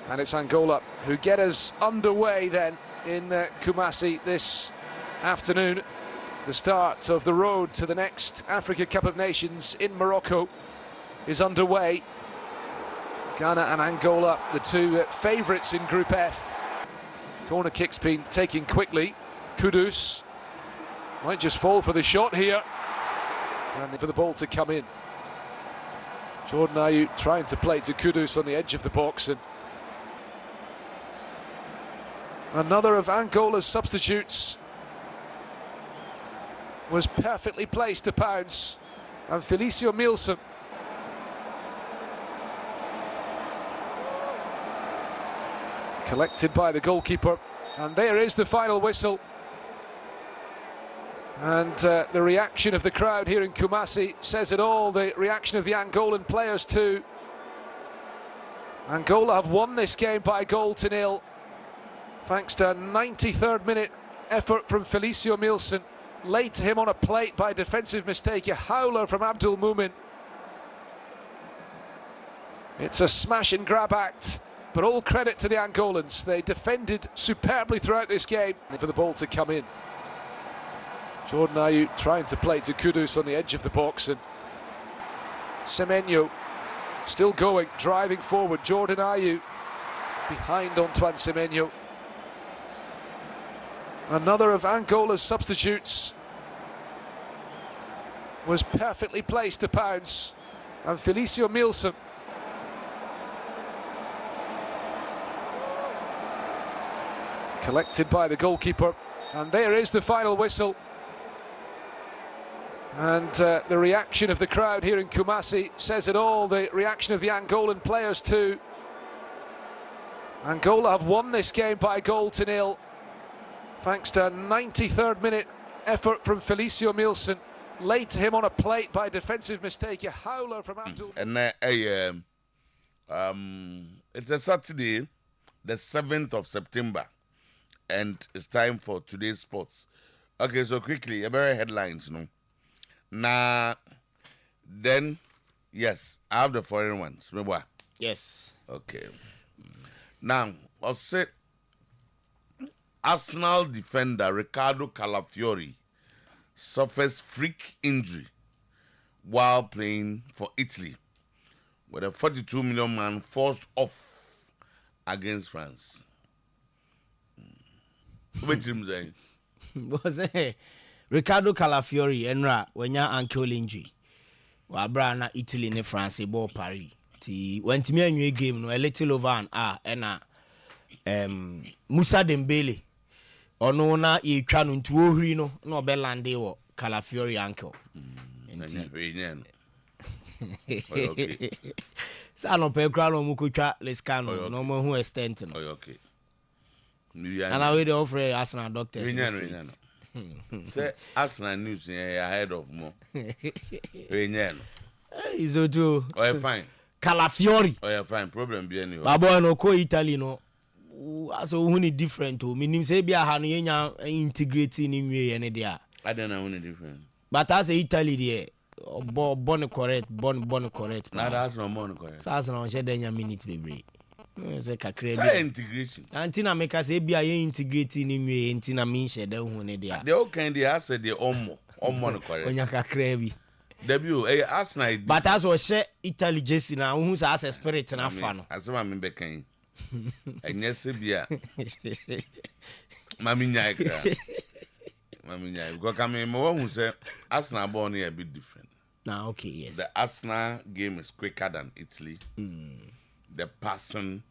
And it's Angola who get us underway then in Kumasi this afternoon. The start of the road to the next Africa Cup of Nations in Morocco is underway. Ghana and Angola, the two favourites in Group F. Corner kick's been taken quickly. Kudus might just fall for the shot here. And for the ball to come in. Jordan Ayew trying to play to Kudus on the edge of the box. And another of Angola's substitutes was perfectly placed to pounce. And Felicio Milson collected by the goalkeeper. And there is the final whistle. And the reaction of the crowd here in Kumasi says it all. The reaction of the Angolan players too. Angola have won this game by a goal to nil, thanks to a 93rd minute effort from Felicio Milson, laid to him on a plate by a defensive mistake, a howler from Abdul Mumin. It's a smash and grab act, but all credit to the Angolans. They defended superbly throughout this game for the ball to come in. Jordan Ayew trying to play to Kudus on the edge of the box, and Semenyo still going, driving forward. Jordan Ayew behind Antoine Semenyo. Another of Angola's substitutes was perfectly placed to pounce, and Felicio Milson collected by the goalkeeper. And there is the final whistle. And the reaction of the crowd here in Kumasi says it all. The reaction of the Angolan players too. Angola have won this game by a goal to nil, thanks to a 93rd minute effort from Felicio Milson, laid to him on a plate by a defensive mistake, a howler from Abdul. And it's a Saturday, the 7th of September, and it's time for today's sports. Okay, so quickly, a very headlines, no? Now, then, yes, I have the foreign ones. Remember? Yes. Okay. Now, I'll say Arsenal defender Ricardo Calafiori suffers freak injury while playing for Italy, with a 42 million man forced off against France. Which him saying? Was it Ricardo Calafiori enra wenya ankle injury wa bra Italy ne France ball Paris ti went me anwe game no a little over an hour na Musa Dembele ono na ye twa no ntu ohri no na obelande wo Calafiori ankle Okay. Sa no pe kra no mu ko twa lescano no mo hu extent no. Okay. And I will offer Arsenal doctors. Say Arsenal news ahead of more. Is Otuo. Oh, you're fine. Calafiori. Oh, you're fine. Problem be anyway. Babo no ko Italy no. So who different to meaning say be a hanu yenya integrating in way any there. I don't know who different. But as Italy there, born correct. Now that's no more correct. So as no share denya minute baby. Say say integration. Antina make us say be a integrating in way antina mean share the hu ne there. The all kind they have said the omo correct. Onya kakra bi. Debut Arsenal. But as we share Italy Jesse na who say as spirit na fa no. As I mean bekan. Enye se bia. Mami nyai kra. Mami nyai because I mean mo who say Arsenal born here a bit different. Now okay, yes. The Arsenal game is quicker than Italy. The passing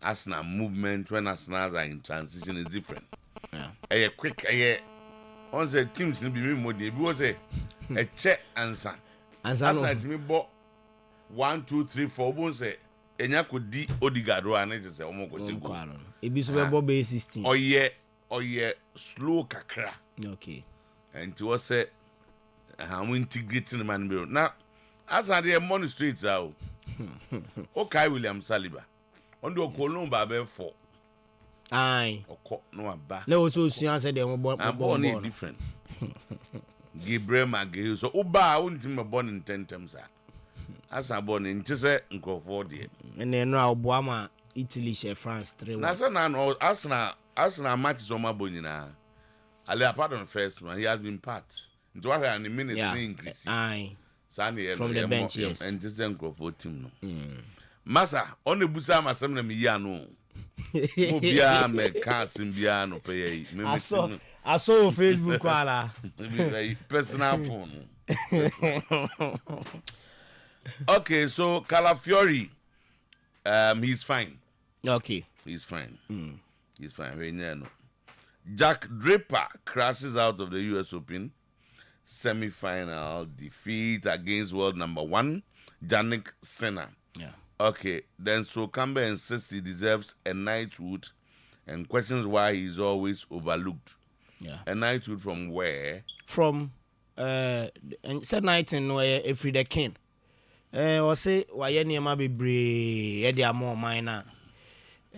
Arsenal movement when Arsenal are in transition is different. Yeah. Quick, on the teams be more because a check answer. Answer me bought 1, 2, 3, 4. Won't say enya could di Odegaard and it is almost go. It be so be 16. Oh yeah, slow kakra. Okay. And to say how integrating the man bureau. Now as I the money streets out. Okay, William Saliba. On the Columba be 4. Aye. Oko no aba. No also see answer them born different. Gabriel Maggie so Uba won't him born in 10 terms. As I born in Tise Nkofo there. And then now Boama Italy share France 3-1. Arsenal match is on my bonina. Ali apart on the first one, he has been part. Into what in the minutes increase. Aye. From the bench, yes. And this then go for team no. Masa, on the busa masam na miya no. Mo bia me kasim bia no pay. I saw Facebook wala. Personal phone. Okay, so Calafiori, he's fine. Okay. He's fine. He's fine. Jack Draper crashes out of the US Open semi-final defeat against world number 1, Jannik Sinner. Yeah. Okay, then so Campbell insists he deserves a knighthood and questions why he's always overlooked. Yeah. A knighthood from where? From and said night in every the king. Or say why any ma be brave, Eddie Amor minor.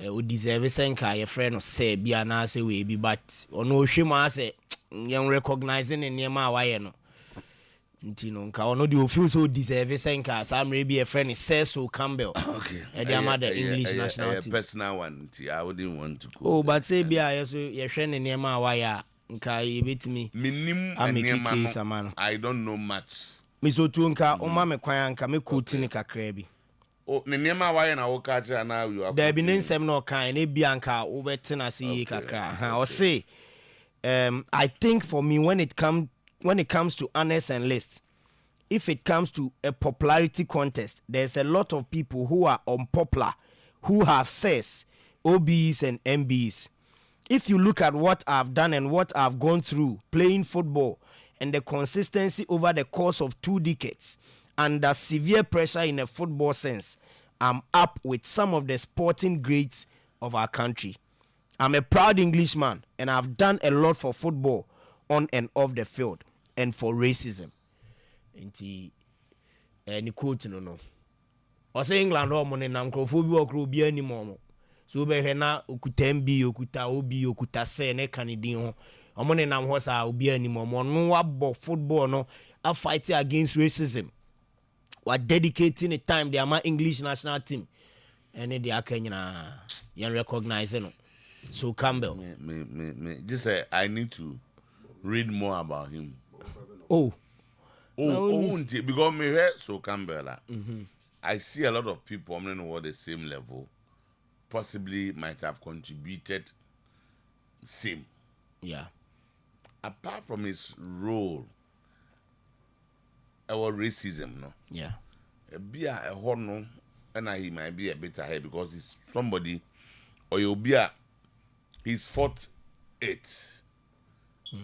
Would deserve a senka, your friend or say be an answer we be, but or no shima say young recognizing in near my way no. Ntino nka ono de feel so deserve senka some maybe a friend is says so Campbell. Okay. Eddie Amor the English national team. Personal one. I wouldn't want to go. Oh, but say be I so your friend in near my way nka you beat me. Minim and I don't know much. Miso tu nka o ma me kwan nka me ko tini kakra bi. Oh, nema why na wo ka kira na you are. There be nsem no kan na bia nka wo betina se kakra. Or say I think for me when it comes to honors and lists, if it comes to a popularity contest, there's a lot of people who are unpopular, who have says, OBs and MBs. If you look at what I've done and what I've gone through playing football and the consistency over the course of 2 decades, under severe pressure in a football sense, I'm up with some of the sporting greats of our country. I'm a proud Englishman and I've done a lot for football on and off the field and for racism. Nti ni quote no. O say England o mo ne nam krofo bi okro bi animo mo. So be hwe na okuta MB okuta obi okuta se ne kanidin ho. O mo ne nam ho sa obi animo mo no wabo football no a fight against racism. Wa dedicating the time they are English national team. And they are Kenya you recognize no. So Campbell. Me just say I need to read more about him. Because me hear so Campbell. I see a lot of people on the same level possibly might have contributed same. Yeah. Apart from his role, our racism, no. Yeah. Be a horno, and he might be a bit ahead because he's somebody, or you'll be a he's fought it.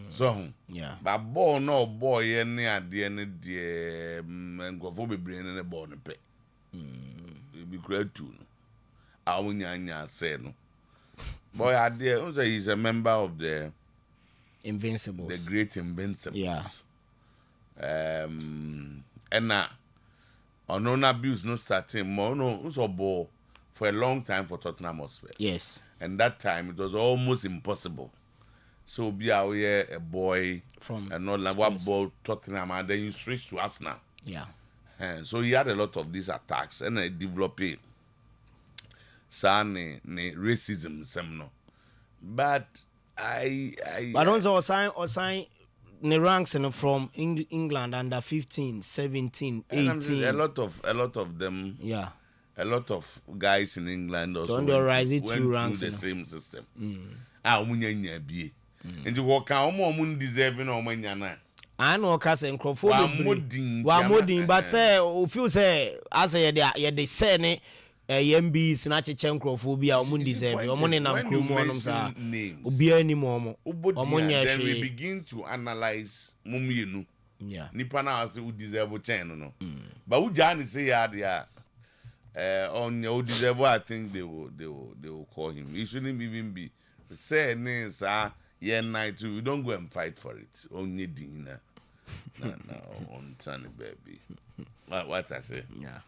So yeah. But boy no boy any idea any dear and go for be brain and a born pay. It'll be great too. I won't say no. Boy idea he's a member of the Invincibles. The great Invincibles. Yeah. And now on abuse no starting more no so ball for a long time for Tottenham Hotspur. Yes. And that time it was almost impossible. So be out here a boy from and not like one ball Tottenham and then you switch to Arsenal. Yeah. And so he had a lot of these attacks and I developed it. Sane racism some no. But But also assign the ranks from England under 15, 17, 18. A lot of them. Yeah. A lot of guys in England also went through the same system. And you walk out more deserving or manyana. I know cousin Crawford. One modding, but say, few say, as they say, MB snatch a chancrophobia or mundi deserve or money nam names. Be any more. Then we begin to analyze Mumienu. Yeah. Nipana who deserve a channel. No. But who Johnny say on your deserve, I think they will call him. He shouldn't even be say names night too. We don't go and fight for it. Only dinner. No, on Sunny baby. What I say? Yeah.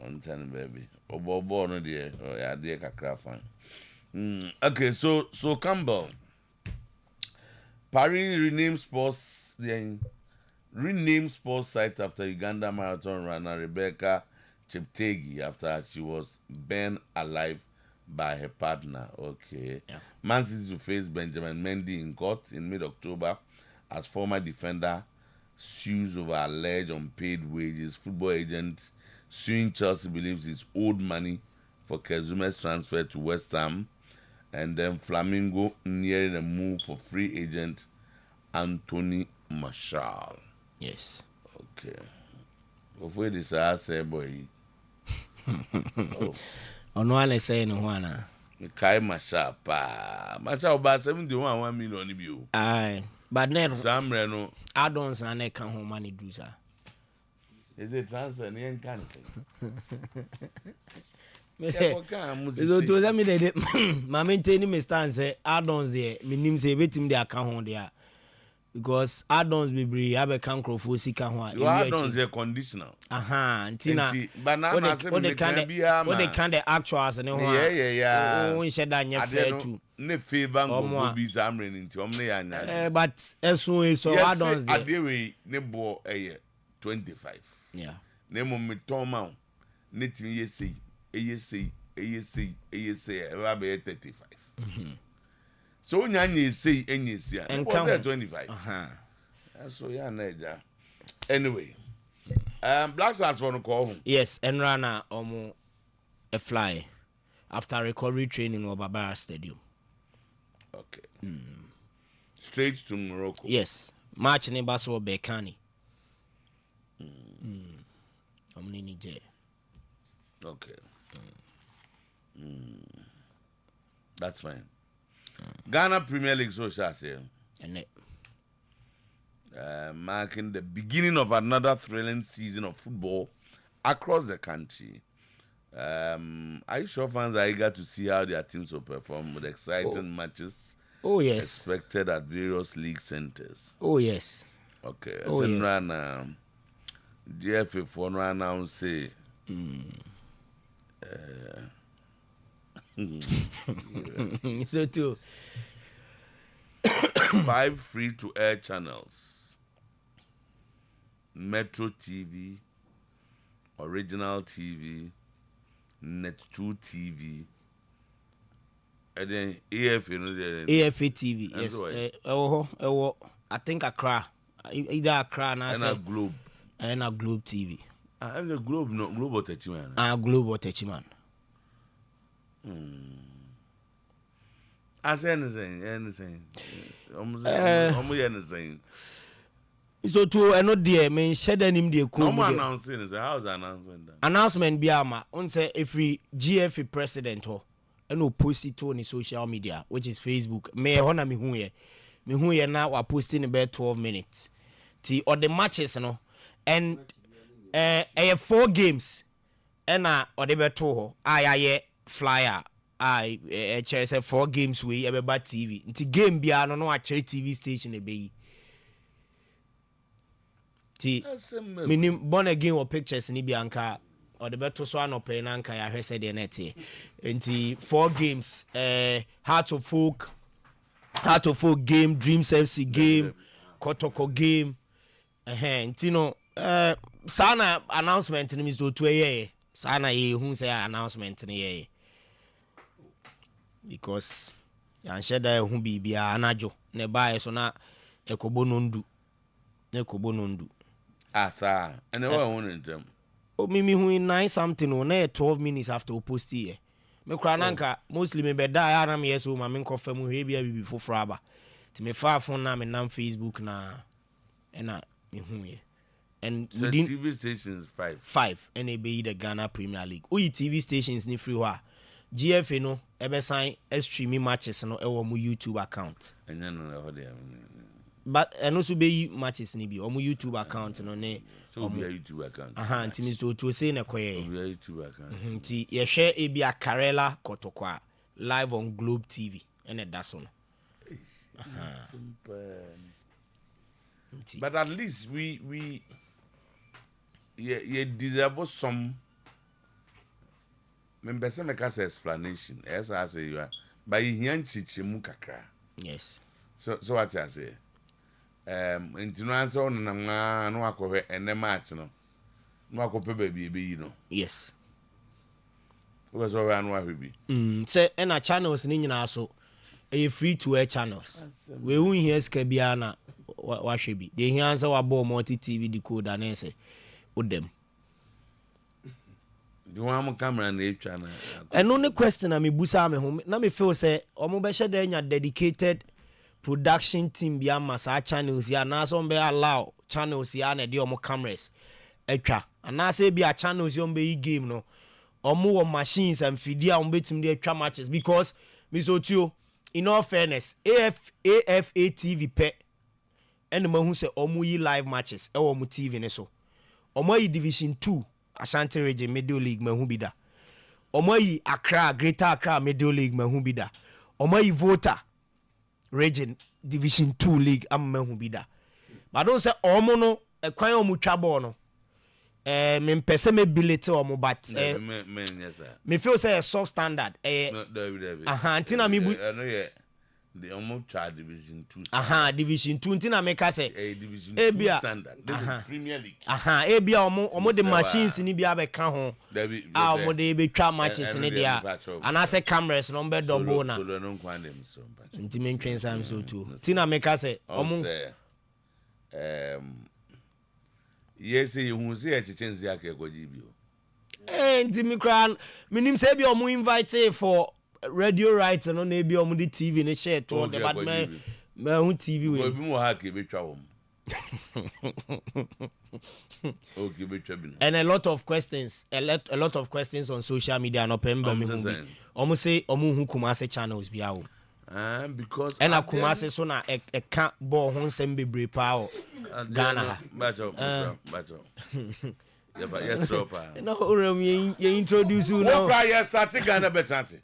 On Sunny baby. Bobo no dear. Oh yeah, dear kakra fine. Okay, so Campbell. Paris renamed sports site after Uganda marathon runner Rebecca Cheptegei after she was burned alive by her partner. Okay. Yeah. Man City to face Benjamin Mendy in court in mid-October as former defender sues over alleged unpaid wages. Football agent suing Chelsea believes it's owed money for Kezume's transfer to West Ham. And then Flamingo nearing a move for free agent Anthony Marshall. Yes. Okay. Before this, I say, boy. Oh. Ono ane say no wana. Kai Marshall, pa. Marshall, about 71 million. You. Aye. But then, Samreno. add-ons na ne can home money do sa. Is it transfer? Ni can't So to tell me that my maintaining me stand say add-ons there, me nim say betim dey account hon there. Because add-ons be bri abe kan crofo sika ho a. Your add-ons are conditional. Aha, ntina. Banana say me can be a what they can the actuals ne ho a. Yeah. O nche da nya fair too. Ne favor go be samre nti omne ya nya. But eso so add-ons there. Adewe ne bo 25. Yeah. Ne mo me ton ma ne timi yesi. ASC, about 35. So, Nanya say, and come at 25. So, yeah, Naja. Anyway, Black Stars want to call home. Yes, and Rana a fly after recovery training of Barbara Stadium. Okay. Straight to Morocco. Yes, match in Basso Bekani. Niger. Okay. That's fine. Ghana Premier League social say, marking the beginning of another thrilling season of football across the country. Are you sure fans are eager to see how their teams will perform with exciting matches? Oh yes, expected at various league centers. Oh yes. Okay. Oh yes. Rana, GFA for now say. So too 5 free-to-air channels: Metro TV, Original TV, Net2 TV, and then AFA. AFA TV. Yes. I think Accra. Either Accra and a Globe. And a Globe TV. And the Globe, no Globe or Techiman. Globe or Techiman. I say anything. Almost anything. So to I know dear men shed him the cool. No more announcing is how's the announcement done? Announcement biama on say every GFA president ho and no post it on social media, which is Facebook. Me hona me hu ye now we posting about 12 minutes. Ti or the matches no and 4 games and or the beto ho I flyer I say 4 games we everybody TV nti game bia no actually TV station e be ti minim born again or pictures ni bia nka or the beto so anope na nka ya hwese de net nti 4 games Heart of Folk game, Dreams FC game, Kotoko game nti no sana announcement ni Mr. Otuo ye sana ye hu say announcement ni ye because yan sheda hu bibia anajo ne bae so na ekobo nondu Sir, and I want them. O mimi hu 9 something o na 12 minutes after post here me kra nanka mostly me beda ya na me yeso ma me nkofam hwe bia bibi foforo aba ti me fa phone na me nam Facebook na na me hu ye and so within TV stations 5 and e be the Ghana Premier League o TV stations ni free wa GFA no ebe sign streaming matches no e wo mu YouTube account and no but and also be matches ni bi o mu YouTube account no ne so be YouTube account nti Mr. Otuo say na koye YouTube account nti ye hwe e bia Karela Kotokwa live on Globe TV and that so no but at least we deserve some members make us explanation as I say you are by chichimu kakra. Yes. So what I say into no answer on no akọhwe ene match no akọpe baby you know. Yes. was all around what we be. Say ena channels ni nyina so e free to air channels. We won here skabia na wa hwe bi. De here say wa bo multi TV decoder na say odem. The one camera na etwa na. And only question na me busa me ho na me feel say omo be hye da nya dedicated production team bi ama sa channels ya na so be allow channels ya na de omo cameras etwa ana say bi a channels yo be game no omo wo machines and fidia omo betim de etwa matches because Mr. Otuo in all fairness AFA TV pe and mahu say omo yi live matches e wo mo TV ne so omo yi division 2 Ashanti region middle league mahu bi da omo yi Accra Greater Accra middle league mahu bi da omo yi Volta region division 2 league am mahu bi da but don't say omo no ekwan omo twa ball no me pese me billet omo but me feel say a soft standard antina me bu the almost child division 2 division 2 ntina me ka say division 2 standard Premier League ebia omo the machines ni bia be ka ho omo de be twa matches ni dia ana say cameras no be double na so no kwan dem so ntime ntwen sam so too ntina me ka say omo yes you hu say echechenzi akekoji bi ntime kran minim say bia omo invite for radio right no na ebi omo di TV ne share to the bad man hu TV we obi mo ha ke betwa wo okay betwa bi and a lot of questions on social media no pemba me hu bi omo say omo hu Kumasi channels bia wo because and a Kumasi so na e ka ball ho nsem bebre pa o Ghana bacho yes ropa no urem ye introduce you now yes start Ghana betante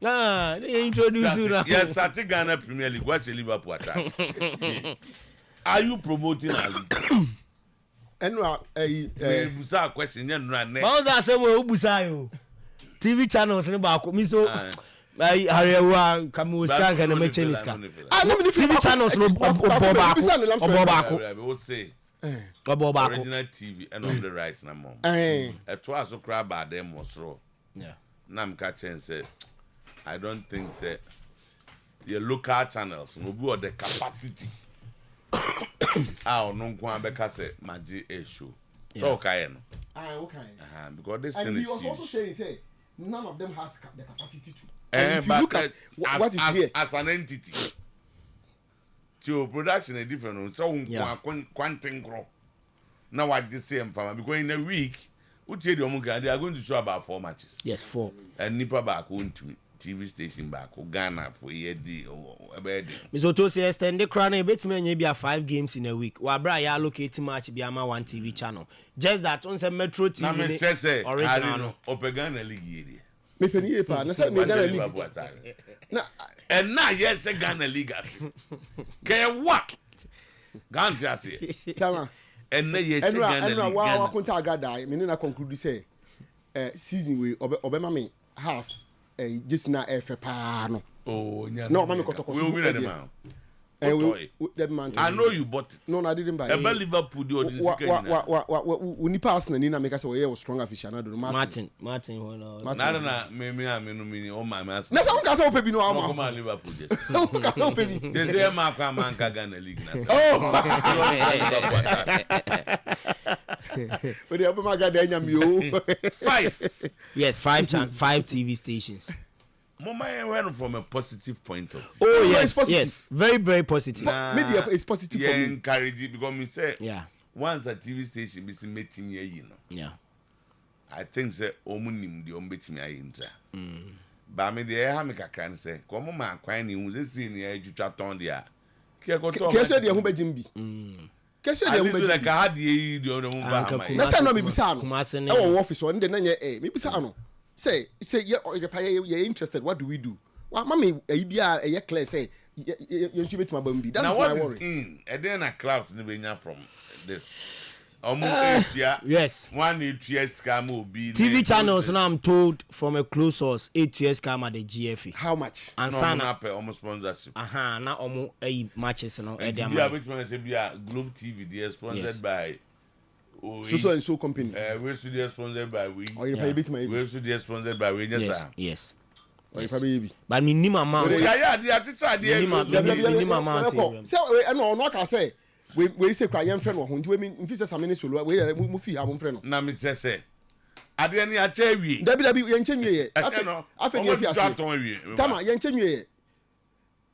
they introduce you now yes start Ghana Premier League watch Liverpool attack are you promoting a league enwa busa question yen no na bounce asem we busa yo TV channels ni ba ko mi so Harewa Kamuska kana mecheniska TV channels no obobako original TV and on the right na mom twice so crab bad them was raw nam ka chen say I don't think say your local channels no be the capacity no kwa be ka say maji a show so okay no okay because this and thing he is was huge. Also saying say none of them has the capacity to And if you look at what is here as an entity to production is different so quantum grow now what the same farmer because in a week they are going to show about 4 matches. Yes, 4 and nipa back on to TV station back Ghana for year day or Mr. Otuo say extend the crown a bit me be 5 games in a week wa bra ya allocate match be ama 1 TV channel just that on say Metro TV original Open Ghana League area me penny pa na say me Ghana League na and now yes Ghana League as can what Ghana say tama and na yes Ghana League wa konta agada me na conclude say season we obema me house just na efe pa no no mama kotoko we win them man that man I know you bought it no I didn't buy it Liverpool do this we ni pass na ni na make say we strong aficionado Martin na me o my man na say say ope bi no am come Liverpool just say ope bi say ma kwa man ka Ghana League na we dey ope ma Ghana nya mi o 5 yes 5 TV stations. Mama went from a positive point of view. Oh yes, very very positive. Media is positive for me. Encourage it because me say once a TV station be meeting here, you know. Yeah. I think say omunim the ombetimi ayintra. Ba me dey ha me kakra say komo ma kwan ni hu say see ni adwutwa ton dia. Ke ko to. Ke so dey hu bejim bi. Ke so dey hu bejim. Like ha dey yi dey no ba ha. Na say no me bisa no. E wo office on dey na nye me bisa no. Say Oyerepa you're interested, what do we do? Well, mommy bia clear say you should bet my bambi. That's my worry. In and then a clout ni benya from this. Yes. 1 years scam will be TV channels now I'm told from a close source 8 years scam at the GFA. How much? And sana almost sponsorship. Na almost matches no e dey am. Which one say be a Globe TV they sponsored by so and so company. We should be sponsored by we. Oyerepa bit my. We should be sponsored by we. Yes. Oyerepa. But minimum amount. Yeah, minimum amount. So I know no can say we say cry yam friend ho nti we me say some minutes we mu fi abon friend no. Na me tell say ade ni a che wi. Dabi ye nche nwie ye. Afa ni afi ase. Tama ye nche nwie ye.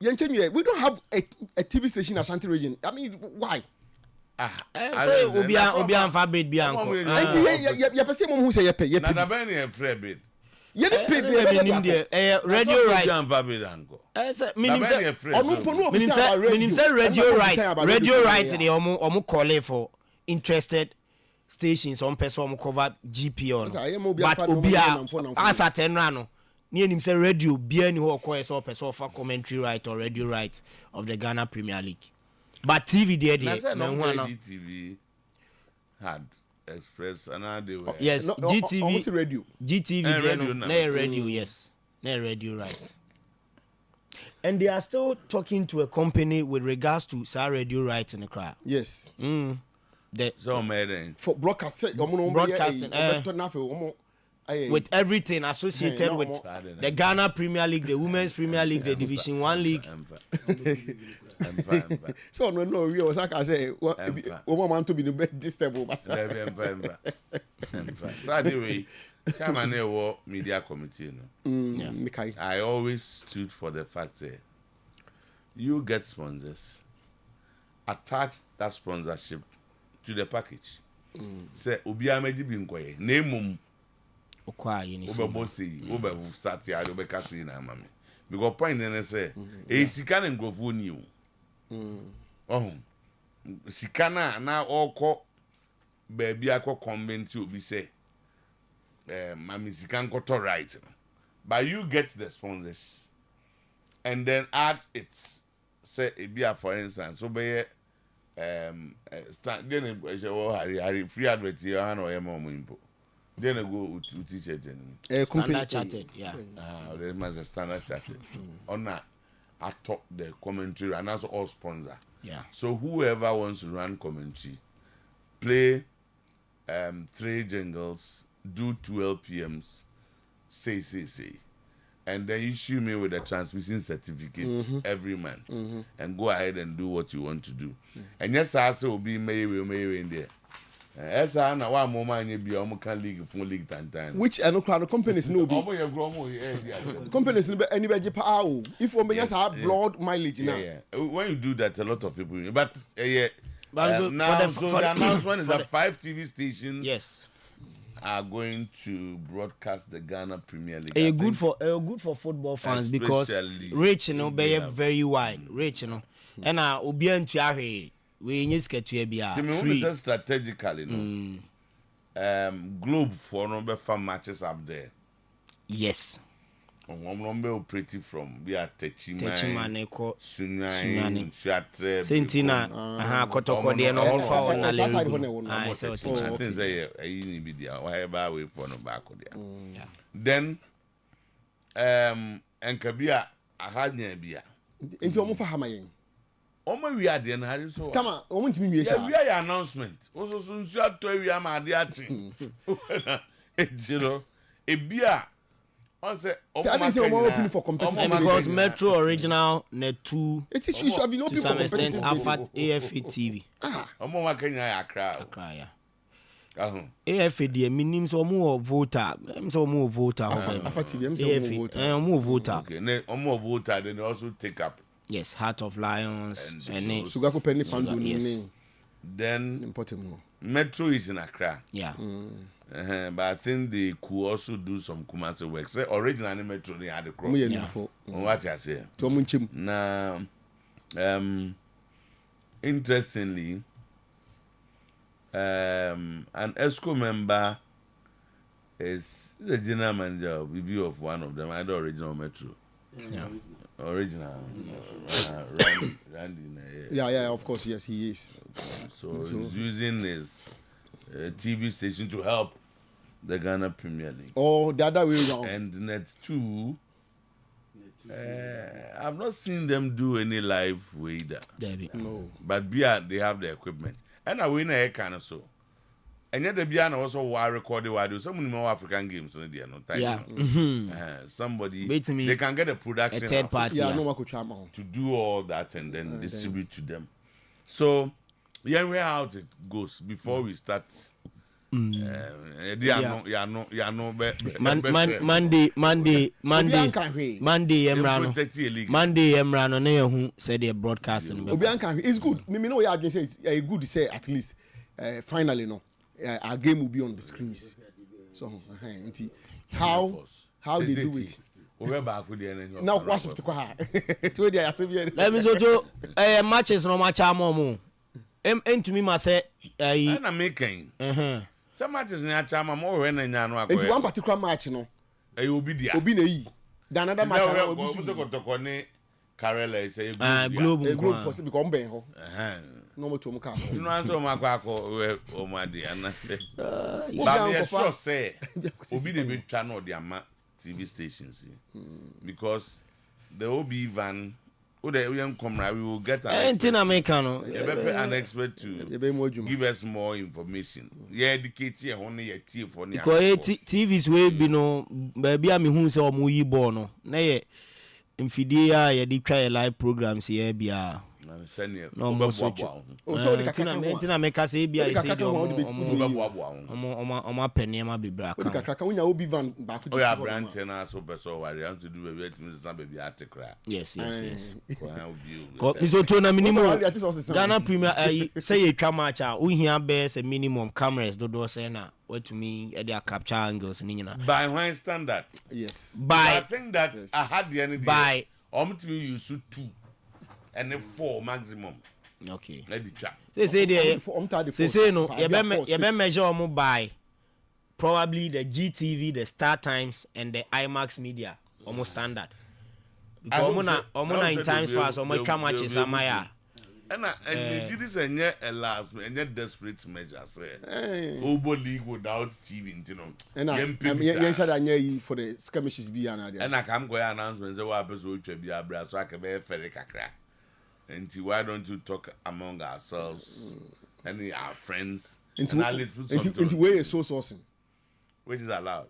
We don't have a TV station in Ashanti region. I mean, why? Say Obian for bid Bianco. And you perceive who say you na da ben e free bid. You dey pay the radio right. Minim say radio right they omo call for interested stations on person cover GP on. But Obia as at no. Near him say radio be any who call so person for commentary right or radio right of the Ghana Premier League. But TV there TV had Express and they were yes GTV radio there no radio yes no radio right. And they are still talking to a company with regards to Sir radio rights in the crowd. Yes. So made for broadcasting with everything associated with the Ghana Premier League, the Women's Premier League, the Division 1 League. So no we was like I say want to be the best disturbable. So anyway, come on media committee I always stood for the fact that you get sponsors, attach that sponsorship to the package. Say Obia meji bi nkoye name because point then say sika na ngrofo ni o sika na oko baby akọ comment obi say mami sika nkoto right, but you get the sponsors and then add it say ebia for instance so be start then hari free advert here and oyemo impo. Then I go to t-shirt. Standard Chartered, yeah. There must a Standard Chartered. On that, I talk the commentary and also all sponsor. Yeah. So whoever wants to run commentary, play 3 jingles, do 12 PMs, say, and then issue me with a transmission certificate every month, and go ahead and do what you want to do. And yes, I also will be maybe in there. Esa na wa mo man ye bia o mo kan league fun league tantan which no crowd companies no be companies no be any be pa o if o menya sa blood mileage now when you do that a lot of people but now so the announcement is that 5 TV stations yes are going to broadcast the Ghana Premier League. Good for football fans because reach be very wide reach and obi antu ahwe we need to be free. Strategically, Globe for number 5 matches up there. Yes. Number operative from we are Techimane Sunyani, Shatre, Sentina, Kotoko, the normal for I say a media, whatever way for no back there. Then, and Kabia, I had near beer. Into almost for Hamayan. Omo we are there na hari so. Come on, o want me we say. Yeah, we are announcement. Also so nsu ato we am ade atin. Ebia on say open for competitive because Metro Original net 2. It is should be no people competitive AFA TV. Omo wa Kenya Accra. AFA the minimum so more voter. So more voter. AFA TV more voter. Okay, omo voter then also take up. Yes, Heart of Lions and Sugako Penny Fandu. Yes. Then Metro is in Accra. Yeah. But I think they could also do some Kumasi work. Say originally Metro they had the crop. What I say. Now, interestingly, an ESCO member is the general manager of review of one of them, either original Metro. Yeah. Original Randy. Yeah, of course, yes, he is. So he's using his TV station to help the Ghana Premier League. Oh, the other way around. And Net 2, I've not seen them do any live way there. No. But they have the equipment. And I win a kind of so. And yet the Biana also were recorded while some more African games in the no time. Yeah. Somebody Me, they can get a production a third party. Yeah, no Acheampong. to do all that and then distribute to them. So yeah, we how it goes before we start. Monday. Emrano na who said they broadcasting. It's good. Me know what say it's good to say at least finally no our game will be on the screens. So how they do it. Now what's the kwa? Let me so to matches no match am to me ma say na making. Some matches in Achama more when I know. Into one particular match, no. Obi na yi. The another match, I will be to Kotokone, Carella say Globe for become Ben ho. No more to Muka. You know, I'm so Macquaco or my dear. And I say, but sure say, Obi the big channel, the TV stations, because the Obi van. We will get an expert to give us more information. Yeah, educate here only a tea for because TV's way be no baby I'm who say omo yibo no na ye mfidie ya dey try live programs here bia no mo so so the kakaka make say bia say omo penny ma bebra kan kakaka unya obi van back to the branch na so beso wari am to do baby at me say baby atikra yes ko so to na minimum Ghana Premier say you twa match a wo hia be say minimum cameras do say na what to me e dey capture angles ni nyina by when standard yes by I think that I had the energy by to use 2 and 4 maximum. Okay. Let it chat. Say no. You be measure omo by probably the GTV, the Star Times, and the IMAX Media, almost standard. Because omo in times past, omo come matches amaya. And this is a last and a desperate measure. Say, Obo League without TV, you know. And I for the skirmishes be another. And I come go announcements. What episode should be a brass so I can be a ferry crack. And why don't you talk among ourselves and our friends? Into where is so sourcing, which is allowed.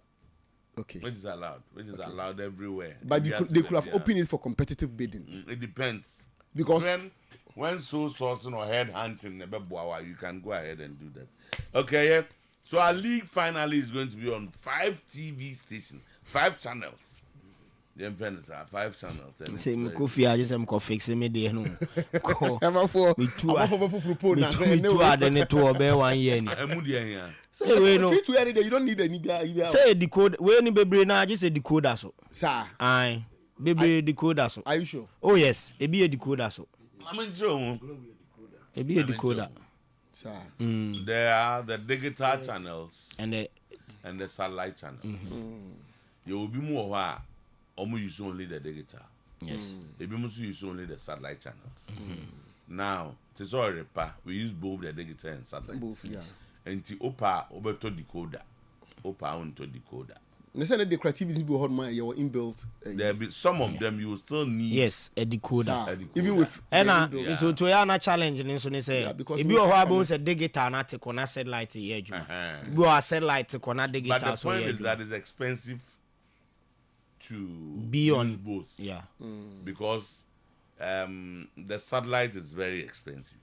Okay. Which is allowed. Which is allowed everywhere. But they could have opened it for competitive bidding. It depends. Because when so sourcing or head hunting, you can go ahead and do that. Okay, yeah. So our league finally is going to be on 5 TV stations, 5 channels. The fairness are 5 channels. Say me coffee, I just am fix me there no. I'm for me too. Me too. Be 1 year ni. Say we no. You don't need any. Say decode. We ni bebre na just a decoder so. Sir. Aye. Bebre decoder so. Are you sure? Oh yes. E be a decoder so. I'm sure. E be a decoder. Sir. There are the digital channels and the satellite channels. You will be more use only the digital. Yes. They must use only the satellite channels. Now, it's Oyerepa. We use both the digital and satellite. Both, yeah. And the Opa obeto decoder. Opa onto decoder. They say that the creativity will hold my your inbuilt. There be some of them you will still need. Yes, a decoder. Even with so to ya challenge and so they say because if you have a digital na te kona satellite here you. You are satellite kona digital. But the point is that it's expensive to be on both. Yeah. Because the satellite is very expensive.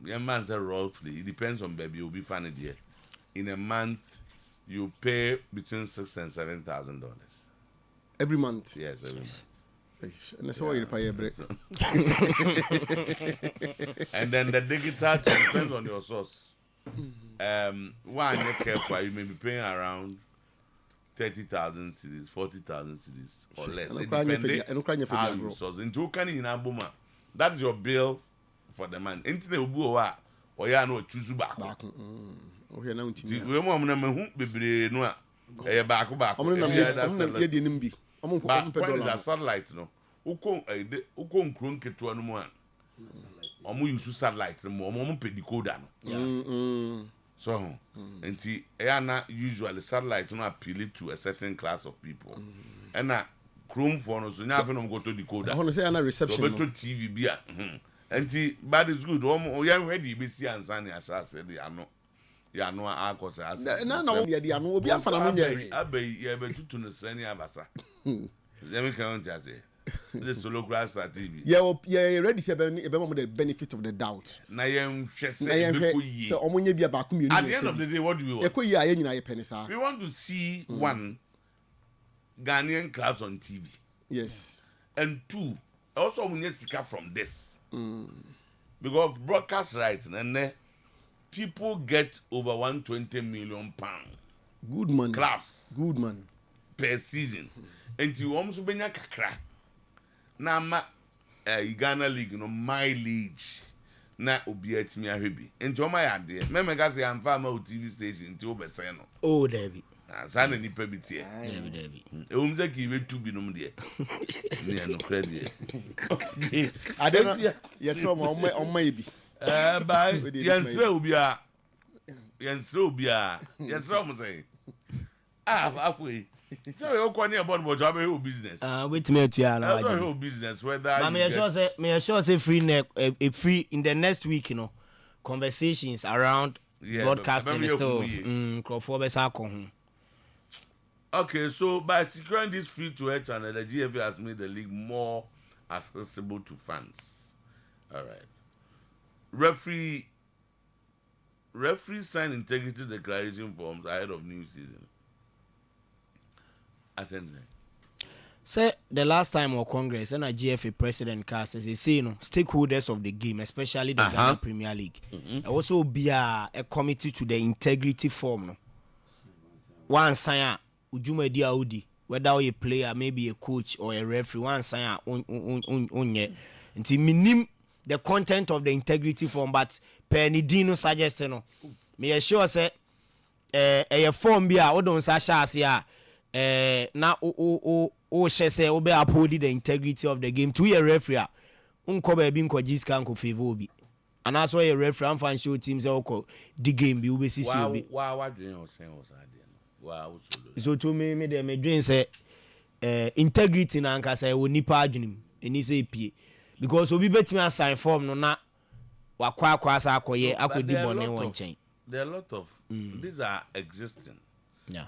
Young man said roughly, it depends on baby, you'll be funny here. In a month, you pay between $6,000 and $7,000 every month. Yes, every month. And that's why you pay a break. And then the digital depends on your source. One you careful, you may be paying around 30,000 cedis, 40,000 cedis or less. It depends how you source. Into can that is your bill for the month. Into the buwa or ya no choose back. Okay, now we want to know be no a back. A satellite no. Ukon krun ketu anu mo omo use satellite no omo pe decoder no. So enti na usually satellite no appeal to a certain class of people. And na Chrome phone so nya fe no go to decoder. I want to say na reception. So beto TV bia And but it's good. Young ready be see and Sunny as I said, ya no akose as na ye dia no obi afa na no nyere abey ye betutu no srani abasa let me count as this solo class TV ye ready say be mo the benefit of the doubt na ye hwese be ko yi so omonye bia ba ko mienu at the end of the day what do we want ye ko yi aye nyina ye penny sa we want to see one Ghanaian clubs on TV yes and two also we need sika from this because broadcast rights and people get over 120 million pounds. Good money. Clubs. Good money. Per season. And you almost been a kakra. Na ma Ghana League, mileage. Na obiet me a hobby. And to my idea. Remember, guys, I'm farmer TV station to Obeseno. Oh, David. Sana ni pebiti. David. Umza kiwe tu binum die. Ni ano credit. I don't know. Yes, on maybe. By Yansre Ubia. Yansre Ubia. Yansre Mosay. Halfway. So you're quite about what your business. Wait me to your business. Whether may I say free free in the next week, conversations around broadcasting still. Okay, so by securing this free to air channel, the GFA has made the league more accessible to fans. All right. Referee signed integrity declaration forms ahead of new season. Say the last time of Congress and a GFA president cast as they say, stakeholders of the game, especially the Ghana Premier League, also be a committee to the integrity form. No? One sign Ujuma Diaudi, whether a player, maybe a coach or a referee, one sign until minim the content of the integrity form, but Penny Dino suggested no. Me assure say a form be a odon sasha na o say obe uphold the integrity of the game to a referee. Unko be nko jiska nko favor obi. And also a referee and fan show teams oko the game be obesi si obi. What do you say was wow. So to me dem me dream say integrity na nka say onipa adwenim eni say pie. Because obi betimi assign form no na wakwa asa akoye akodi bone won chen. There are a lot of these are existing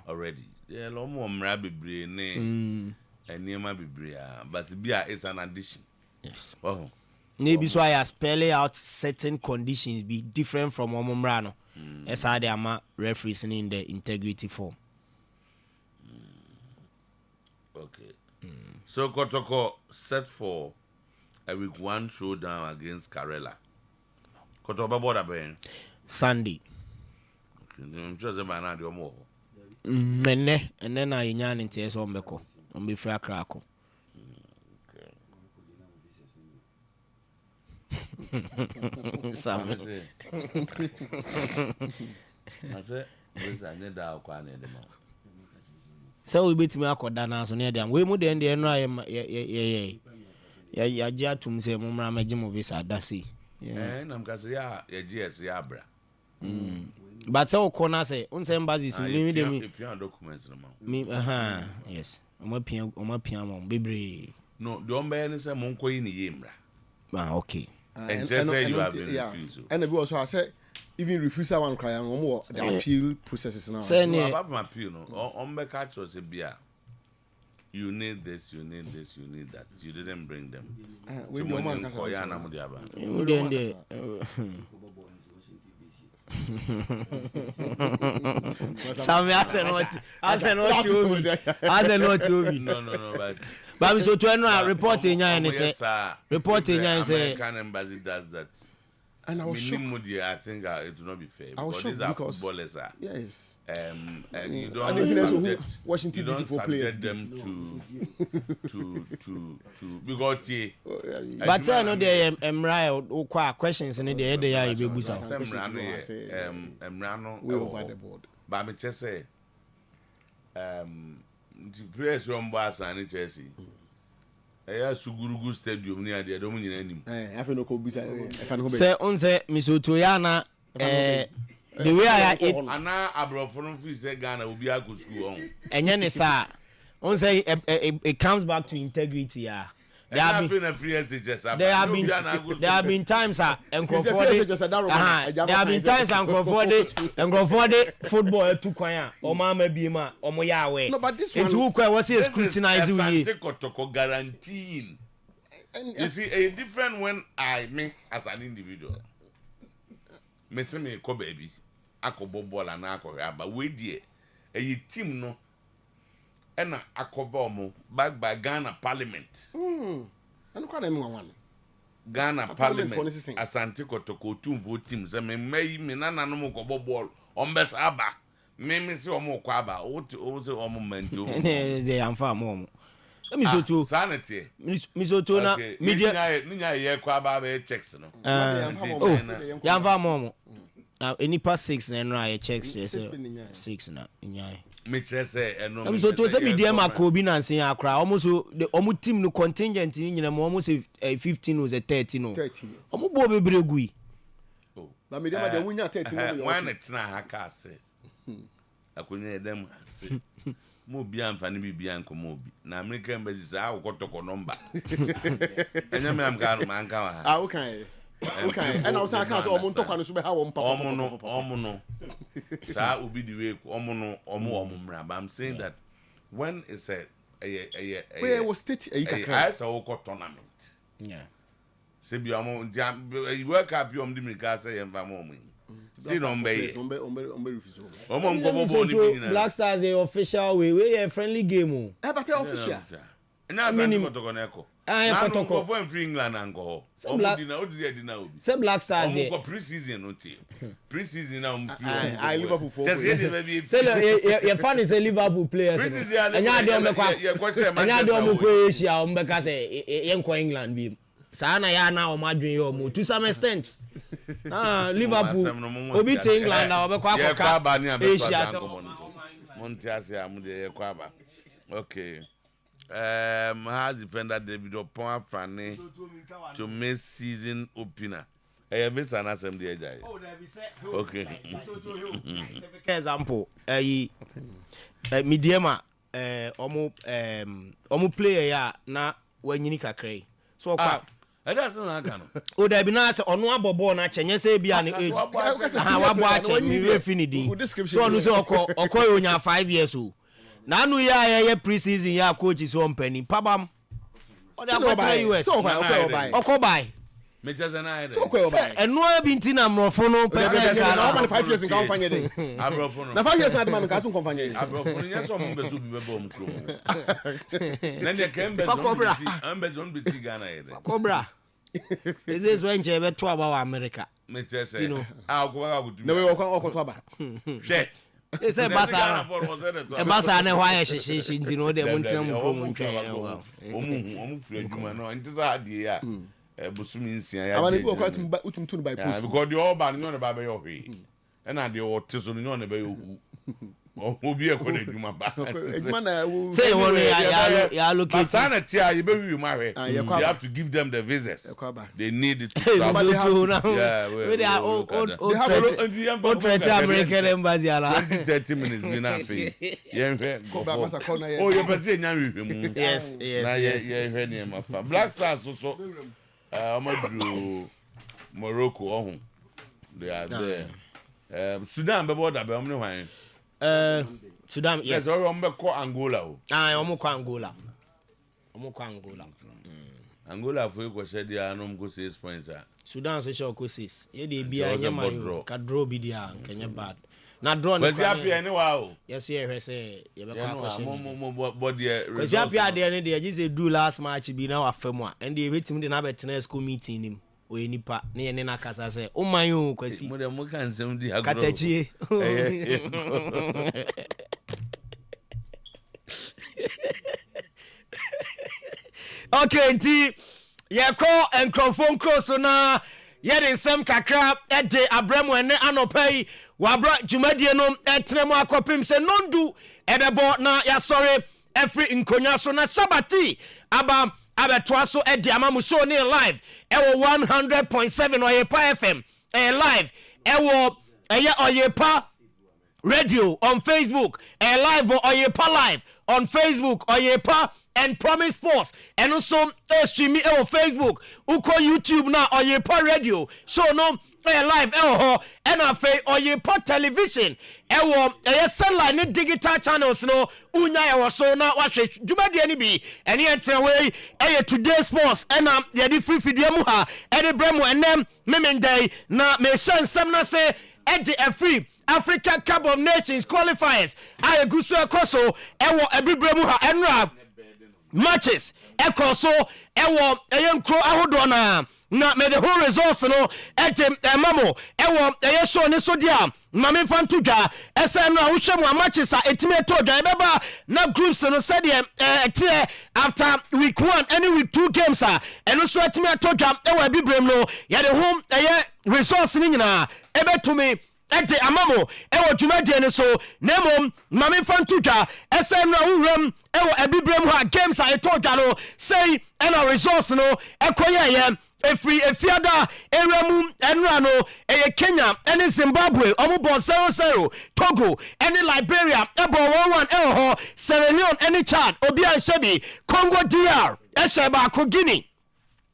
already. There are a lot more mra bebre ne enema bebre but bia is an addition. Yes. Oh. Maybe so I spell out certain conditions be different from omomra no. As how they are referees in the integrity form. Okay. So Kotoko set for a week 1 showdown against Karela. Kotoba border ben Sunday. Okay, I'm sure the man had more. And then I yan in tears on Beko. On be free crackle. Sam. So we beat me a cordana so near them. We moved in the end. Ya jatum say mumra majimo visa dasi. Yeah, I'm gonna say yeah, GS Yabra. But so corner say unse embassy me documents me yes. Oma pia mom bebre. No, the ombe say monko yi ni yemra. Ah okay. And just say you have been refused. And we also say even refusal one cry and the appeal processes now. Say no about my appeal no. Ombe catch us a beer. You need this, you need this, you need that. You didn't bring them. But so to know reporting say reporting say American embassy does that. And I was shocked. I think it will not be fair. I was shocked these are because footballers. Yes. And you don't subject, Washington DC for players them to because but I know they emra questions in the they are be busa. We over the board. But me just say the players from Barca and Chelsea. Sugurugu Stadium near the Dominion anim. I feel no ko bisa. Say unse misotoyana the way I ana abrofon fi say Ghana will be a go school on. Enye ne sa unse it comes back to integrity There have been times and football to kwaya or mama bima or moyawe. No, but this one was scrutinizing guaranteeing. You see, a different when me as an individual. Me say me ko baby. Ako ball and ako but we dear a team no. And I cover back by Ghana Parliament. And quite one. Ghana Parliament. Asante Kotoko 2 vote teams. I mean, me nana no mo ball on best aba. Me see omo kwaba. O moment. They am far more. Me so too. Sanity. Me so too na media. Ninya ye kwaba be checks no. Yam far more. Now any past 6 na enra checks 6 na nyai. Me say eno. I'm so to say media makobi na nsen akra almost the omu team no contingent ni nyina mo almost 15 was a 30 no. Omu bo bebre gui. Oh. Ba media ma de munya 30 no. Why not na haka say. Akonya dem say. Mo bia amfani bibia nkomo obi. Na American embassy say akotoko number. Enya me am ga no man ka wa. Okay. Okay, and I was saying, I want to talk about how Omono. Sa ubi the way Omo. But I'm saying that when it's where was state I saw a tournament. Yeah. Say you work up you the Mika say see no Black Stars the official way. We a friendly game. But official. Na for free England and say Black Stars there. Pre-season pre-season now I Liverpool for say your fan is a Liverpool player. And ya dey on Asia because yenko England be. Sana ya na o madwen yo mo to some extent. Liverpool obi to England na obekọ akoka Asia. Montiasia amude yekwaba. Okay. Has defender David Opon Frane to make season opener. Visa and assembly ejai. Okay. Example, Midiema, omu player ya na wanyini kakrai. So that's not can. O da bi na se onu abobo na chenye se bia ne age. Wabo ache mi refinidi. So onu se okọ yonya 5 years o. Na anu ya pre-season ya coach so mpani pabam. O da kwatra US. So okọ buy. Me just an idea. So okọ buy. Eno abinti na mrofo no person ka na 5 years nka onfanye dey. Abrofo no. Na 5 years na man nka so onfanye dey. Abrofo no yeso mo bezu bi bebo mo kro. Na de kembe on be see Ghana here. Cobra. This is when je be to about America. Me just say. Go do. Na we okọ to aba. Shit. They say Basa. E Basa na why she ntino de montram ko montwa. Omu fure adwuma no ntisa ade ya. Busumi nsia ya. Abane bi okọ utum tunu by post. Because the all ban no ba be yo hwe. E na de o tiso no na be yo hu. Obi e ko de adwuma ba. Adwuma na say you want ya allocate. Sana tia you be wi ma hwe. You have to give them the visas. They need it to travel. Yeah, we are all American embassy ala. 20-30 minutes we na fe. Yen hwe. Oh, you be say nya hwe mu. Yes. Na ye hwe ni ma fa. Black Stars so Amadou Morocco ohun. They are there. Sudan be border be omni hwan. Sudan, yes. Yes, or Angola. Angola. Angola for you said they are no 6 points. Sudan say show 6. Ye dey bia nyama ka draw bi dia Kenya bad. Na draw ni. But happy anyway. Yes, here say ye be kwa question. But the because happy there ni dey just do last match bi na wa fam a and dey wetim dey na betena school meeting nim. We nipa na ye na kasa say o man yo kwasi. Mo dem kan nsem di agro. Katachie. Okay, nti ye call and crofon cross na ye den sem kakra e de abramo ene anopai wabra jumadie no etremu akopim se nondu ebebo na ya sorry every nkonya so na sabati aba abetoa so e de amamu show ni live e wo 100.7 Oyerepa FM live e wo Oyerepa radio on Facebook live Oyerepa live on Facebook Oyerepa and Promise Sports and also stream me on Facebook uko YouTube na Oyerepa radio so no live and afa Oyerepa television satellite ne digital channels no unya ya so na wahwe dwumade ani bi ene entrawei Today Sports and the free video mu ha ene bremo enem memendai na me shansam na say the free African Cup of Nations qualifiers I gusu ekoso ebibre mu ha enra matches ekoso eyenkro ahodo na me the whole results no mamo show ne so dia mame fantudwa esen na wo hwemu matches a etime todwa ebeba na groups no said after week 1 any week 2 games eno so etime todwa ebibrem no ya the home results ni nyina ebetumi amamo dwumade ne so nemom mame fantudwa esen na wuram ebibrem ho games a etodwa no say and results no ekoye efiada eremu enrano Kenya and Zimbabwe omubo 0-0 Togo and Liberia ebo 1-1 Sierra Leone and Chad obi anshebi Congo DR esheba ko Guinea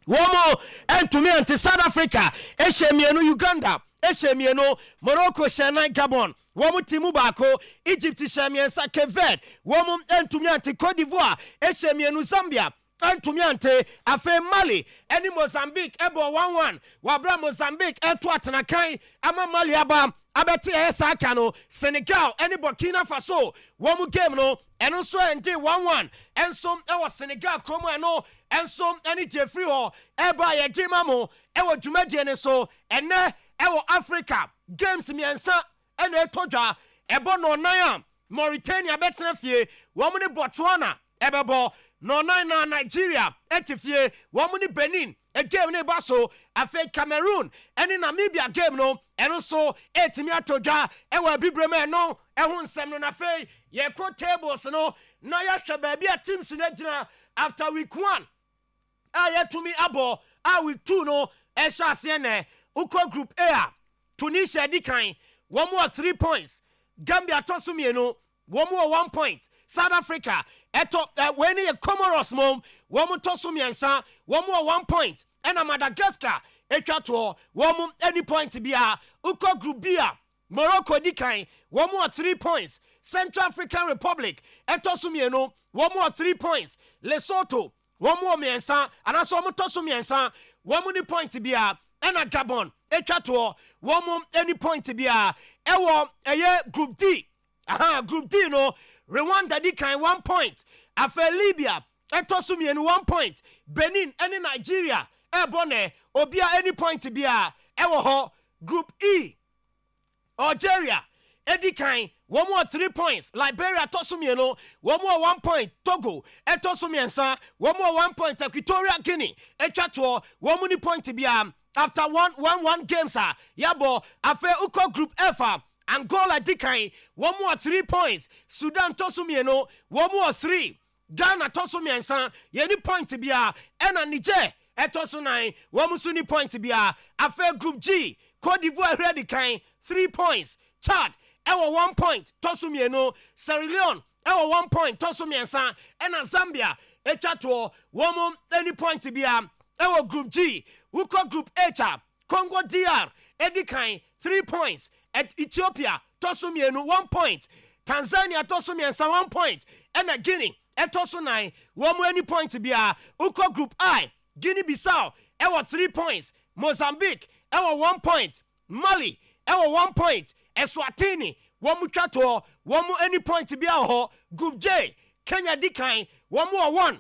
womo entumi anti South Africa eshemienu Uganda eshemienu Morocco shena Gabon womo timu bako Egypt shemiensa Cape Verde womo entumi anti Cote d'Ivoire eshemienu Zambia Antumiante afe Mali eni Mozambique ebo 1-1 wabra Mozambique eto atanakan ama Mali aba abeti esa no Senegal eni Burkina Faso womu game no eno so endi 1-1 enso ewo Senegal kromo eno enso eni Jeffrey ho eba ye game amo ewo dwumade ne so ene ewo Africa games miensa ene etodwa ebo no nan Mauritania betena fie womu ne Botswana ebebo no na Nigeria etifie womuni Benin a game ne baso afa Cameroon eni Namibia game no eno so etimi atodwa ewa bibreme no ehun nsem no na fe ye ko tables no na ya hwe ba bia teams na gina after week 1 ayetumi abo week 2 no esha ase ne uko group A Tunisia dikan womu 3 points Gambia tosumienu womu 1 point South Africa when you Comoros mom, woman tosumiensa, woman 1 point, and a Madagascar, echato, woman any point to be Uko Group B, Morocco Dikain, woman 3 points, Central African Republic, etosumieno, woman 3 points, Lesotho, woman miensa, and a somo tosumiensa, woman point to be and a Gabon, echato, woman any point to be ewo Group D, Group D no. Rwanda dikan 1 point. Afe Libya etosumienu 1 point. Benin any Nigeria ebone obia any point bia ewo ho. Group E Algeria edikan 3 points. Liberia tosumienu 1 point. Togo etosumiensa 1 point. Equatorial Guinea etwato 1 point bia after 1 games yabo afe uko Group F Angola dikai 3 points. Sudan tosumieno 3. Ghana tosumiensa yeni point bia ena Niger etosu 9 suni point bia afa Group G Cote d'Ivoire ready kind 3 points. Chad ewo 1 point tosumieno Sierra Leone ewo 1 point tosumiensa ena Zambia etwato any point bia ewo Group G uko Group H Congo DR edikan 3 points. At Ethiopia, tosumienu 1 point. Tanzania tosumiensa 1 point. And a Guinea, etosu 9, any point bia. Uko Group I, Guinea-Bissau, ewa 3 points. Mozambique, ewa 1 point. Mali, ewa 1 point. Eswatini, chato, any point bia ho. Group J, Kenya dikai, 1.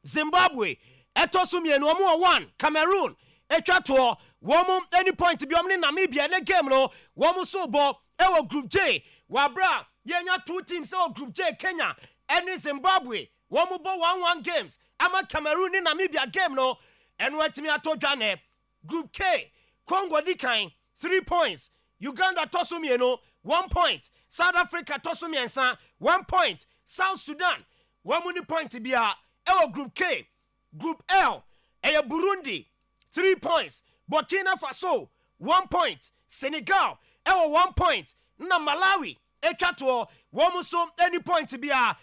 Zimbabwe, etosumienu 1. Cameroon, echato, any point to be omni Namibia ne game no so bo ewo Group J wabra yenya 2 teams Group J Kenya and Zimbabwe bo 1 games ama Cameroon ni Namibia game no eno etimi atodwa ne Group K Congo dikan 3 points Uganda tosumieno 1 point South Africa tosumiensa 1 point South Sudan ni point bia ewo Group K Group L Burundi 3 points Burkina Faso 1 point. Senegal 1 point. Na Malawi etwato so any point bia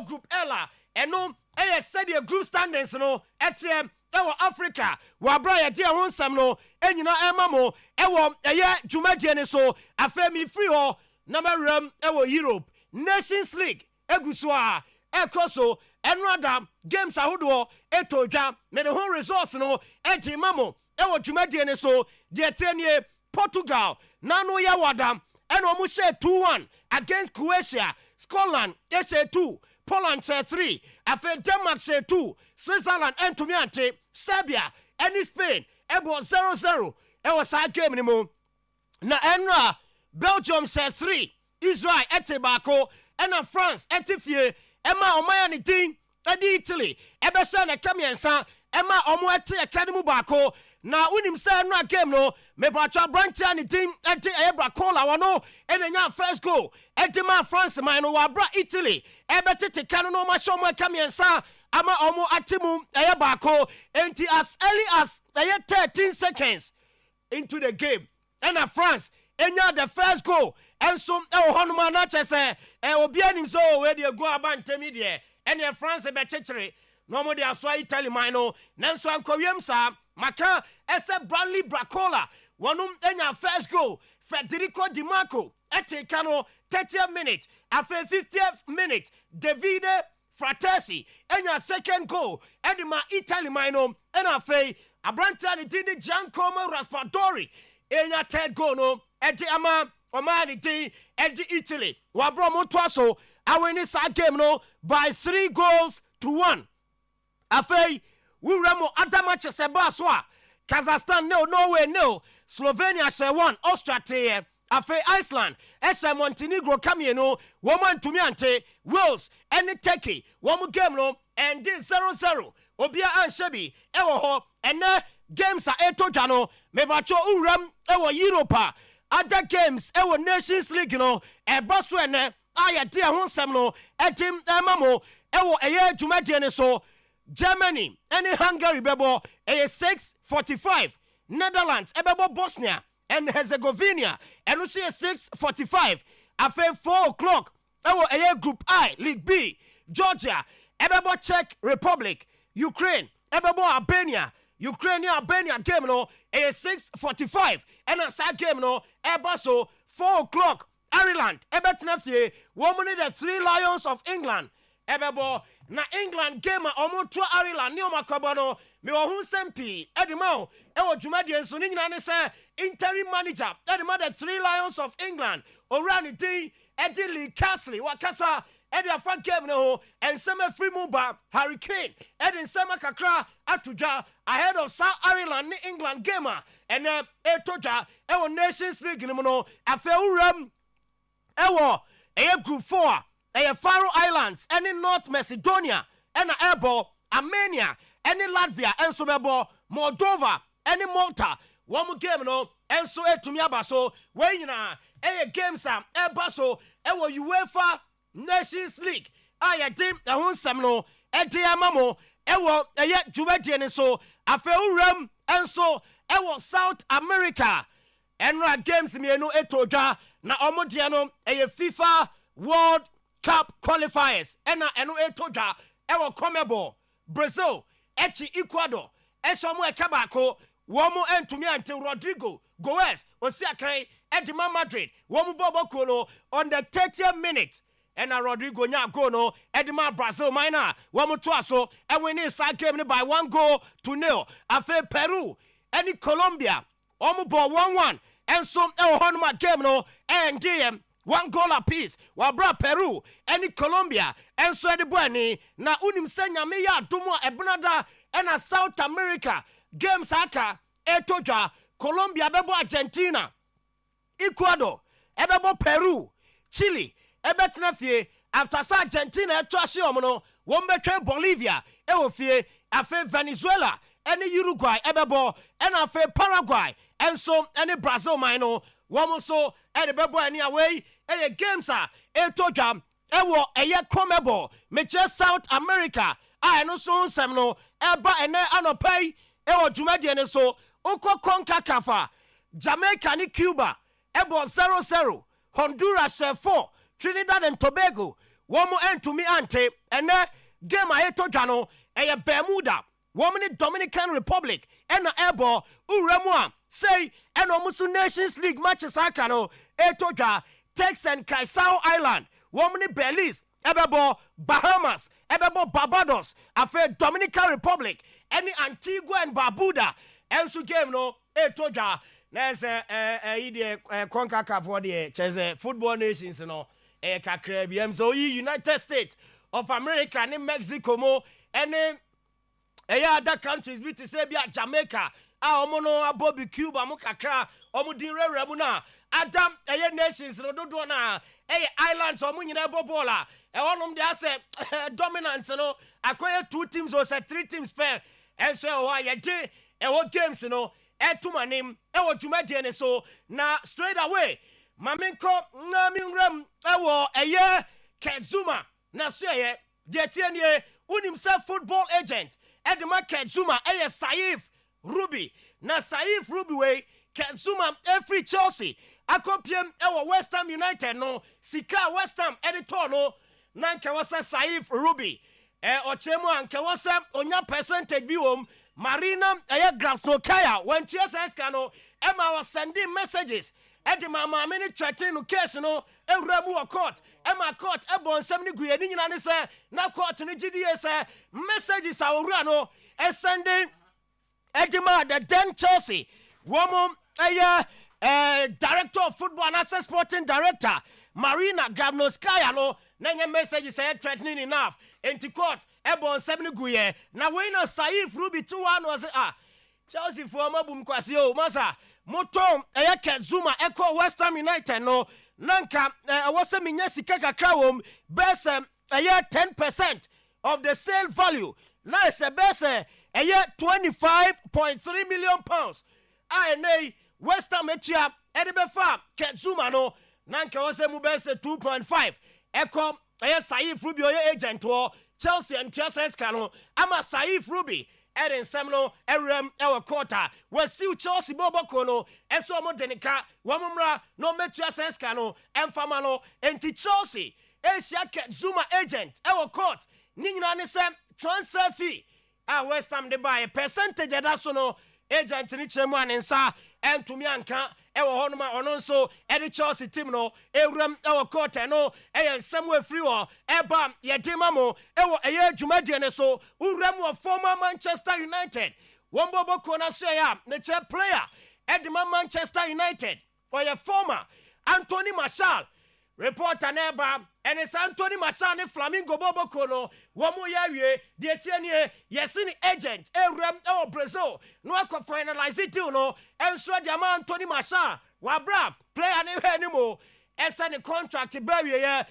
Group L eno said the group standings no etm ewo Africa wa bra ye de ho nsem no enyina emamo ewo dwumadie ne so afemi free ho na mawram ewo Europe Nations League eguso a ekoso enrada games ahodo etodwa me the whole resource no enti mamo ewo dwumadie ne so de tenie Portugal na no ya wadam eno mu share 2-1 against Croatia. Scotland share 2, Poland share 3, afen Denmark share 2, Switzerland and Tumiante, Serbia and Spain ebo 0-0 ewo sa game ni mo na enra Belgium share 3, Israel etebako and France etifie ema omaya ni din edi Italy ebe sha na kamiensa ema omo ete academy bako na unim say no game no me bracha brantia ni team enti ebra kola wano enenya first goal enti ma France man no wa bra Italy ebe tete kanu no ma show mo kamiensa ama omo atimu bako enti as early as 13 seconds into the game and France enya the first goal and so honuma na chese obi anim so we dey go abantemi de ene France be chechere no mo dey aso Italy man no nanso ankowiem sa maka ese Bradley Bracola wonum enya first goal Federico Di Marco eteka no 30th minute after 50th minute Davide Fratesi enya second goal edima Italy man no ena fei abranta ni dindi Giancomo Raspadori enya third goal no edi ama omani di edi Italy wabro mo twaso awini sa game no by 3-1 afei Wuramo Adama Cheseba Swa Kazakhstan no Norway no Slovenia she 1 Austria te afe Iceland esha Montenegro kamieno woman tumiante Wales and Turkey one game no and this 0-0 obia anshebi ewo ho ene games a etoja no mebacho uram ewo Europa other games ewo Nations League no baso ene aya de ho nsem no etim emamo ewo eye dwumadie ne so Germany and Hungary bebo 6:45 Netherlands ebebo Bosnia and Herzegovina and also 6:45 after 4 o'clock ewo group I League B Georgia ebebo Czech Republic Ukraine ebebo Albania Albania game no 6:45 and a side game no ebaso 4 o'clock Ireland ebetna fie woman the 3 Lions of England ebebo na England game omo to Ireland ni omakobo no me wo hu sempi edima ewo dwumadie so ni nyina ne se interim manager edima the 3 Lions of England orani din Lee Castley wakasa edi afa game no ensema free move Hurricane edi ensema kakra atuja ahead of South Ireland ni England game and etoja ewo Nations League ni no afa uram ewo group 4 Faroe Islands, any North Macedonia, any Ebo, Armenia, any Latvia, and Somebo, Moldova, any Malta, one more game, no, and so to me abaso, when you know, games are Ebaso, Ewo UEFA Nations League, I dim the Hunsamno, Mamo, Ewo, yet Jubadian, so I feel rum, and so Ewo South America, and games me no etoja, na Omodiano, FIFA World Cup qualifiers ena eno etoja ewo Comebol Brazil echi Ecuador eshomo ekabako womo entumi ante Rodrigo Goes osiakan edima Madrid womo bobo kolo on the 30th minute ena Rodrigo nya go no edima Brazil minor womo to aso ewini sa game by 1-0 afe Peru eni Colombia womo ball 1-1 enso ewo honma game no NDM 1 goal apiece. Wabra Peru, any Colombia, and so the Bueni. Na unim senya me ya dumo ebunada and a South America. Games haka, etoja, Colombia bebo Argentina, Ecuador, ebebo Peru, Chile, ebetnefie, after sa Argentina etwashi omono, wombeke Bolivia, ewofie, afe Venezuela, any Uruguay, ebebo, and afe Paraguay, and so any Brazil mino. Woman so and the bebo any away games are etoja ewo Comebol meche South America I no so semno eba ene anopai ewo dwumadie ne so uko CONCACAF Jamaica ni Cuba ebo 0-0 Honduras 4 Trinidad and Tobago womo entumi ante ene game a yeto dwa no Bermuda woman Dominican Republic ena ebo uremu say eno musu Nations League matches aka no eto dwa Turks and Caicao Island woman Belize ebebo Bahamas ebebo Barbados afe Dominican Republic any Antigua and Barbuda ensu game no eto dwa na se ide CONCACAF for the chese football nations no kakra bi so United States of America ni Mexico mo any other countries bi to say bia Jamaica omo no abobi Cuba mo kakra omo din rewre mu na Adam nations no dodo na islands omo nyina bobola wonom de ase dominant no akoye 2 teams or say 3 teams pair and so ye dey games no etumanim dwumadie ne so na straight away mamenko na mingram Kedzuma na so ye de tienie unim se football agent edema Kedzuma Saif Ruby na Saif Ruby we Kedzuma every Chelsea akopiem West Ham United no sika West Ham editor no na nke wasa Saif Ruby ochemu anke wasa onya percentage bi wom Marina Grasnokaya when TSS no Emma was sending messages Edi mama many threatening no case no ewremu court Emma court ebon semni guye ni nyina ne se na court ni GDA se messages awura no sending Edima the then Chelsea woman director of football and access sporting director Marina Grasnokaya no na messages say threatening enough enti court ebon semni guye na we na Saif Ruby 2-1 was Chelsea for mabum kwasi o masa motom Kedzuma echo West Ham United no nanka wose minya sika kakra wom best 10% of the sale value na is best 25.3 million pounds I West Ham etia edibefa Kedzuma no nanka wose mu best 2.5 echo Saif Ruby agent or Chelsea and Chelsea no ama Saif Ruby Eden Semno Erem quarter was see Chelsea Boboko no eso mo denika wamumra no metua senska no emfama no enti Chelsea Asia Kedzuma agent court ni nyina ne sem transfer fee West Ham de buy a percentage that so no agent ni chemu anensa entumi anka honoma ono so Chelsea team no ewrem court no ensem free or eba yedima mo dwumadie ne so urem of former Manchester United wombobo kona so ya ne che player edima Manchester United or your former Anthony Martial reporter neba and it's Anthony Martial ne Flamingo bobo kono womo yawie de tienie yesini agent ewrem Brazil no akọ finalize it no enso de ama Anthony Martial wabra player ne anymore esa ne contract bawie ye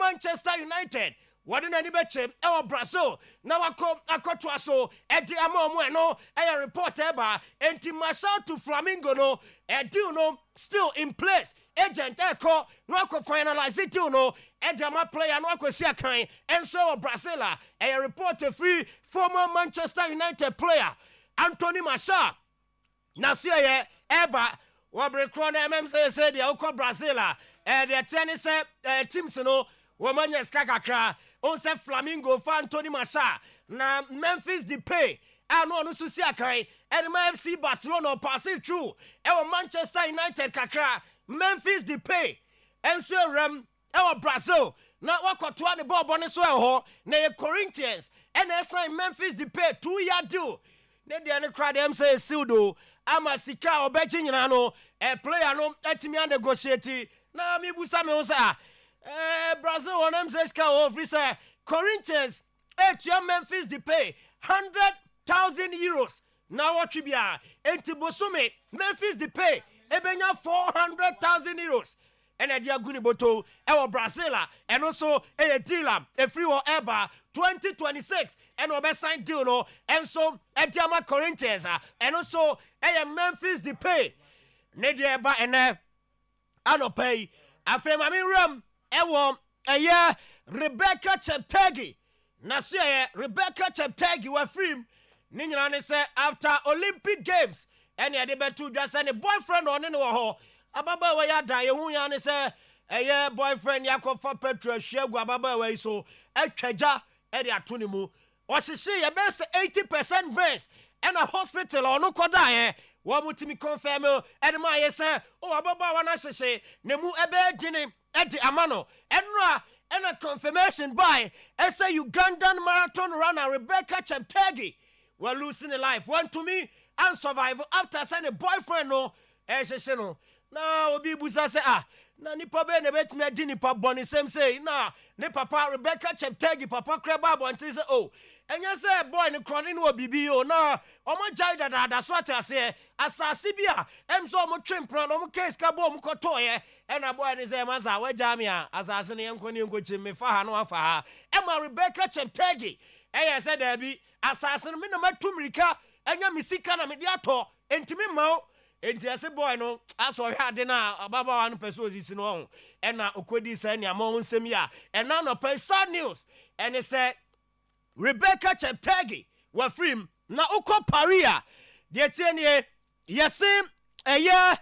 Manchester United wadi na ni beche Brazil na akoto aso edi ama omo no report eba enti Martial to Flamingo no deal no still in place agent no akọ finalize it no edama player no akọ si akan enso Brazil report free former Manchester United player Anthony Martial na see eba wabrekro na MMC say dia ukọ Brazil the tennis teams no womanya skakakra on say Flamingo for Anthony Martial na Memphis Depay no so si akan edema FC Barcelona pass it through Manchester United kakra Memphis Depay enso rem Brazil na wakotoa ne ball bone so na Corinthians and sign Memphis Depay 2-year deal ne dia ne kra dem say sildo ama sika obeji nyina no player no atimi an negotiate na mi busa me say Brazil on them says can free say Corinthians Memphis Depay 100,000 euros na what bia enti bosume Memphis Depay ebenya 400,000 euros and a dia guni boto Brazil and also a dealer a free or eba 2026 and we sign deal no and so a diama Corinthians and also a Memphis Depay ne dia ba ene anopay afem ami ram a Rebecca Cheptegei na so Rebecca Cheptegei wa free ni nyina ne say after Olympic Games and ya de betu just any boyfriend on no ho ababa we ya dan ye hu ya ne say boyfriend yakọ for petrol hwegu ababa we so atwaja ɛde ato ne mu ɔhyehyɛ yɛ best 80% brains ɛna hospital ɔno kɔdaeɛ wɔn mu timi confirm ɛde ma yɛ sɛ ababa wɔn ahyehyɛ ne mu ɛbɛyɛ gyene ɛde ama no ɛna confirmation by ɛsɛ Ugandan marathon runner Rebecca Cheptegei were losing a life want to me and survive after sending a boyfriend no ɛhyehyɛ no na obi busa sɛ na nipa be na betime adi nipa bɔne sɛm sei na ne papa Rebecca Cheptegei papa kreba bonte sɛ ɛnyɛ sɛ boy ne krɔne no obibi na ɔmo gyae dadaada so atase asase bi a ɛm so ɔmo twempra no ɔmo case ka bo ɔmo kɔtɔɔyɛ ɛna boy ne sɛ maza wagya me a asase ne yɛnkɔ ne yɛnkɔ me fa ha no afa ha ɛma Rebecca Cheptegei ɛyɛ sɛ daabi asase no me na matum rika ɛnya me sika na me de atɔ entimi mawo enti ese boy no aso hwe ade na ababawa no pese ozisi no ho ɛna okodi sɛ ne amon nsɛm ya ɛna no pɛ sad news ɛne sɛ Rebecca Cheptegei wa film na ukɔ Paris de tie ne yɛse ɛyɛ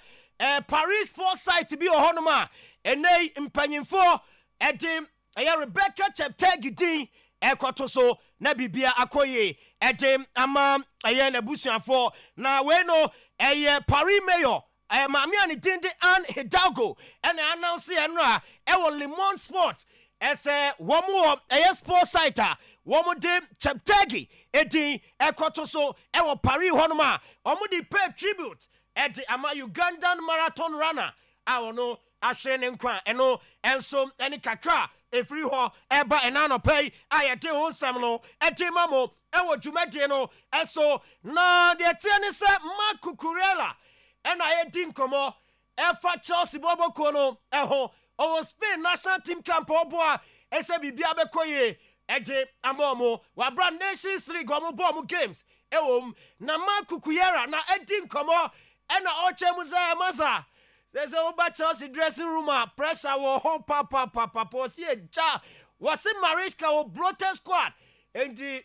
Paris sports site bi ɔhɔnom a ɛnɛ mpanyimfo ɛde ɛyɛ Rebecca Cheptegei din ɛkɔto so na bibia akɔye ɛde ama ɛyɛ nabusuafo na we no ɛyɛ Paris mayor maame ani din de Anne Hidalgo ɛna announce ɛno a ɛwɔ Le Monde Sport ɛsɛ wɔn wɔ ɛyɛ sports site a wɔn de Cheptegei edin ɛkɔto so ɛwɔ Paris hɔnom a wɔn de pay tribute ɛde ama Ugandan marathon runner a wɔn ahwɛ ne nkwa ɛno ɛnso ɛne kakra efiri hɔ ɛba ɛna anɔpɛ yi a yɛde ho nsɛm no ɛde ma mo ɛwɔ dwumadie no ɛso na deɛ tie ne sɛ Mark Cucurella ɛna yɛdi nkɔmmɔ ɛfa Chelsea bɔbɔkuo no ɛho ɔwɔ Spain national team camp ɔbɔ a ɛsɛ biribia bɛkɔ yie ɛde ama ɔmo wabra Nations League ɔmo bɔ ɔmo games ɛwɔ na Mark Cucurella na ɛdi nkɔmmɔ ɛna ɔkyɛ mu sɛ masa sɛ woba Chelsea dressing room a pressure wɔ hɔ papapapapa ɔsi ɛgya wɔse Mariska wɔ bloated squad enti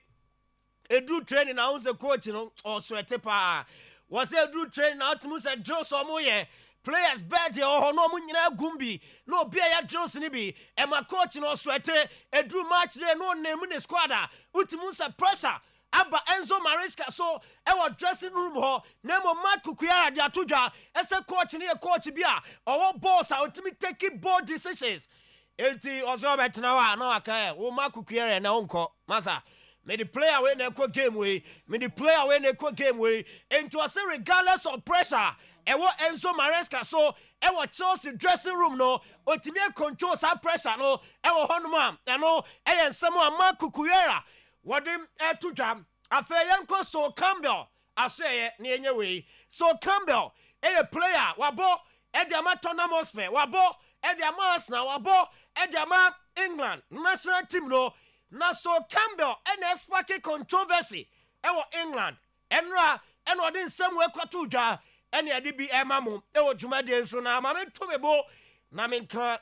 edu training na wo sɛ coach no ɔsɔɛte paa wɔse edu training na ɔtumi sɛ drills ɔmo yɛ players bed yɛ ɔhɔ na ɔmo nyinaa gum bi na obi a yɛ drills ne bi ɛma coach no ɔsɔɛte edu match day na ɔnam ne squad a wotumi sɛ pressure aba Enzo Mariska so ɛwɔ dressing room ho na mo Mark Cucurella de atodwa ɛsɛ coach ne yɛ coach bi a ɔwɔ balls a ultimate take bold decisions enti ɔso betena wa na waka wo Mark Cucurella na onko masa me the player we na ɛkɔ game we me the player we na ɛkɔ game we enti ɔse regardless of pressure ɛwɔ Enzo Mariska so ɛwɔ Chelsea dressing room no ultimate control sa pressure no ɛwɔ honoma ɛno ɛyɛ nsɛm a Mark Cucurella Wadim etudam afeyenko So Campbell aseye ne enye we So Campbell player wabo ediama Tottenham Hotspur wabo ediama Arsenal wabo ediama England national team no na So Campbell spark controversy ewo England enra odi nsem we kwatu dwa ene ade bi emamu ewo dwumade so na ma meto mebo na menka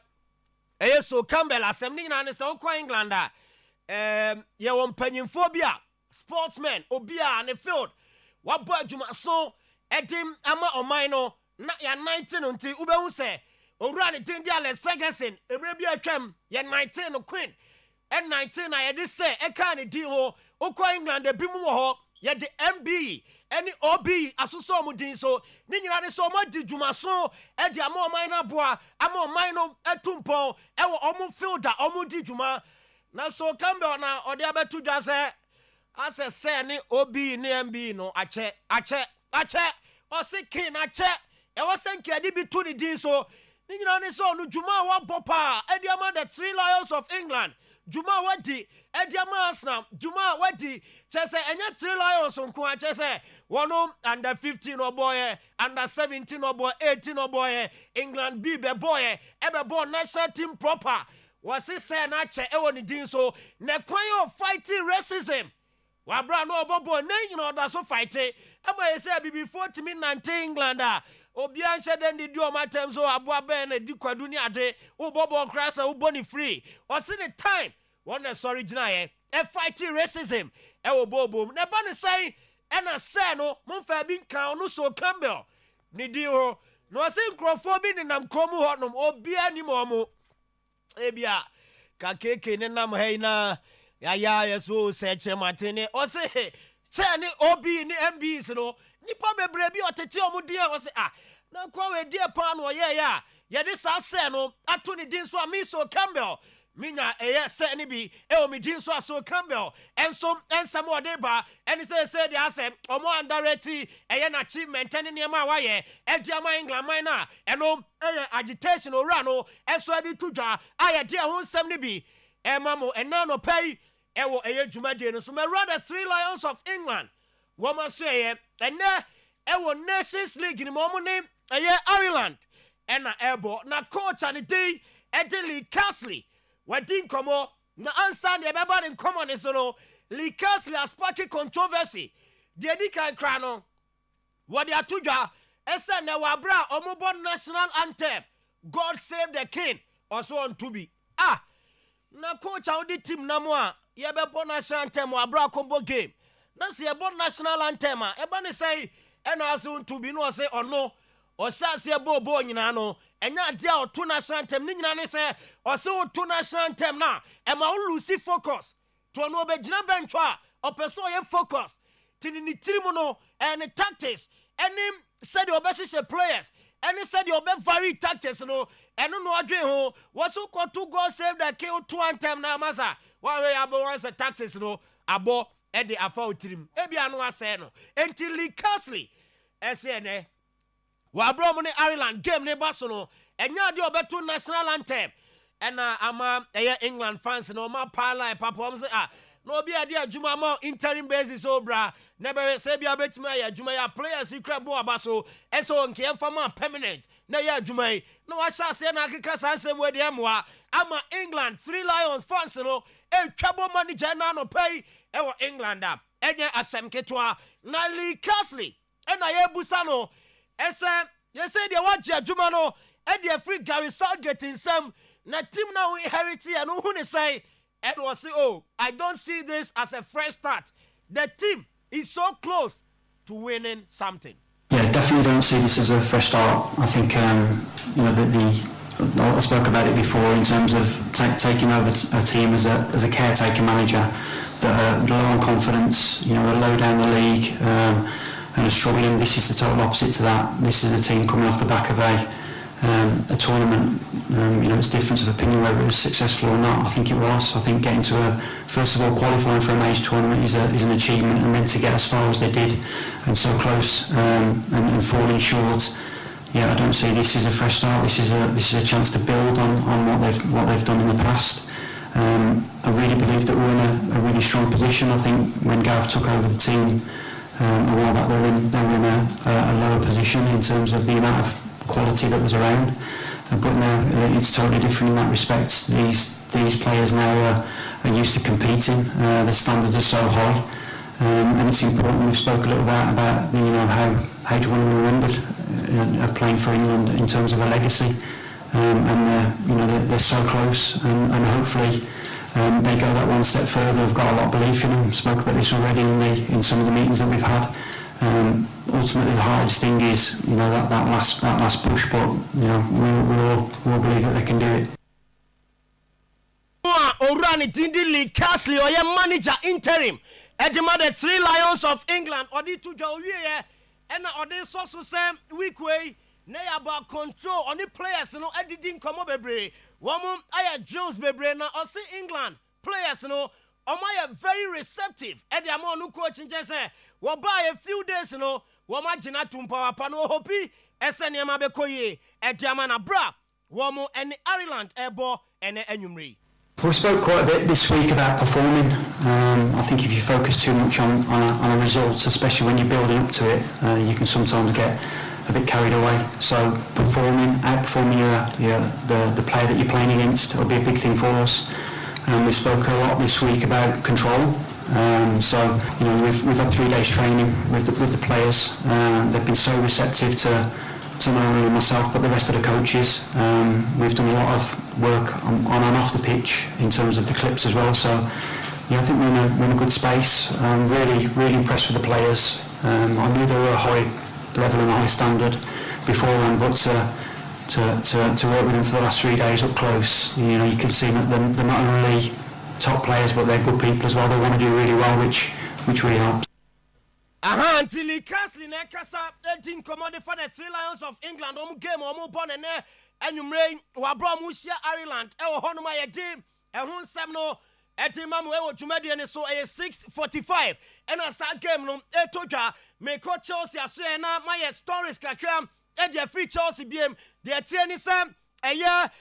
So Campbell asem ni na ne se okwa England a ye won panyimfo bi a sportsmen obi a ne field wabo adwuma so edim ama oman no na ya 19 nti ubehu se owura ne tin dia Alex Ferguson emre bi atwam ye 19 no queen en 19 na ye de se e ka ne di ho okwa England ebi mu ho ye de MB any OB asoso mu din so ni nyina de so mo di dwuma so e di ama oman na boa ama oman no etumpon e wo omu field a omu di dwuma na So Campbell na ode abetu dwa se ase se ni obi ni MB no ache o se kin ache e wo se nkedi bi to ni din so ni nyina ne so no dwuma wa bopa e di ama the Three Lions of England dwuma wadi e di ama Arsenal dwuma wadi che se enya Three Lions nko ache se wono under 15 no boy under 17 no boy 18 no boy England B be boy e be boy national team proper was it say na che e woni din so na kwan of fighting racism wa bra no obobo na nyina oda so fight e ma ye say before timi 19 England a obi an hye den di o matem so aboa be na di kwadu ni ade wo bobo krasa wo boni free o see the time one na sorry gina ye e fighting racism e wo bobo na ba ne say e na say no mo fa bi kan no So Campbell ni di ho no se nkrofo bi ni nam kromu ho nom obi ani mo ebia ka keke ne nam hei na ya so say Martin o say che ni obi ni MBs no nipa bebre bi otete omudi o say na kwa we die pa no ya de sa say no ato ni din so Amiso Campbell minya say ni bi o mi din so Campbell enso ensam ode ba eni say dey asem omo underrate na achievement ni niam wa ye ediama England man na eno agitation ora no enso adi tudwa aye de ho nsem ni bi mamo ena no pay ewo dwumade no so me rather 3 Lions of England woman say ena ewo Nations League ni mo ne Ireland ena ebo na coach and day Lee Castley wadin komo na ansa ne beba ne komo ne so no Lee Castley has sparked controversy de di kan kra no what they atudwa ese na wabra omobo national anthem God Save the King also on to be na coach audi team na mo a ye be bo national anthem wabra combo game na se ye bo national anthem e ba ne say ena aso to be no say ono o sha se bo nyina no enya ade a to national anthem ni nyina ne say o se o to national anthem na e ma o lose focus to no be gina bench a o person ye focus tini ni tirimu no and tactics any said your best players any said your best vary tactics no and no adwe ho was so called to go save the kill 2 anthem na masa one way abo once the tactics no abo e de afa otirim e bia no ase no until Lee Castley SNA wa bro mo ne Ireland game ne ba so no enya de obeto national anthem and ama England fans no ma pala papa say no be ade adwuma ma interim basis obra never say bia betima ya adwuma ya players secret bo abaso eso nke fama permanent na ya adwuma no wa sha say na akeka sansem we de amwa ama England 3 Lions fans no e twabo manager na no pay e wo England enye asem ketwa na Lee Castley na ye busa no ese ye say de wa je adwuma no e de free Gary Southgate insem na team na we heritage and who ne say and was say, I don't see this as a fresh start. The team is so close to winning something. Yeah, definitely don't see this as a fresh start. I think I spoke about it before in terms of taking over a team as a caretaker manager that are low on confidence, are low down the league and are struggling. This is the total opposite to that. This is a team coming off the back of a tournament. It's difference of opinion whether it was successful or not. I think it was. I think getting to first of all qualifying for a major tournament is an achievement, and then to get as far as they did and so close and falling short. Yeah, I don't see this as a fresh start. This is a chance to build on what they've done in the past. I really believe that we're in a really strong position. I think when Gareth took over the team a while back, they were in a lower position in terms of the amount of quality that was around, but now it's totally different in that respect. These players now are used to competing. The standards are so high, and it's important. We've spoken a little bit about how do you want to be remembered of playing for England in terms of a legacy, and they're so close, and hopefully they go that one step further. We've got a lot of belief in them. Spoke about this already in some of the meetings that we've had. Ultimately, the hardest thing is that last push, but we all believe that they can do it. Orani Dindi Lee Castley or your manager interim at the 3 Lions of England or the 2 Jawiye and or the so same week way nay about control on the players didn't come up bebre woman I Jones bebre na or see England players my very receptive at the amount of coaching just say well by a few days wama jina tumpa pano hopi esene ma bekoye ediamana bra womo and Ireland ebo and enyumri. We spoke quite a bit this week about performing. I think if you focus too much on a result, especially when you're building up to it, you can sometimes get a bit carried away. So outperforming the player that you're playing against will be a big thing for us. We spoke a lot this week about control. We've had 3 days training with the players. They've been so receptive to not only myself but the rest of the coaches. We've done a lot of work on and off the pitch in terms of the clips as well. So yeah, I think we're in a good space. I'm really impressed with the players. I knew they were a high level and a high standard beforehand, but to work with them for the last 3 days up close, you can see that they're not only top players, but they're good people as well. They want to do really well, which really helps. Until he Castle Nekasa, 18 commanded for the 3 Lions of England, game, born and you rain, Wabra Musia, Ireland, Honoma, game, and one Samno, Etimamu, Jumadian, so a 6:45, and I saw game, no, Etoja, make Chelsea, Sena, my stories, Kakram, and their free Chelsea BM, their Tienisam, a year,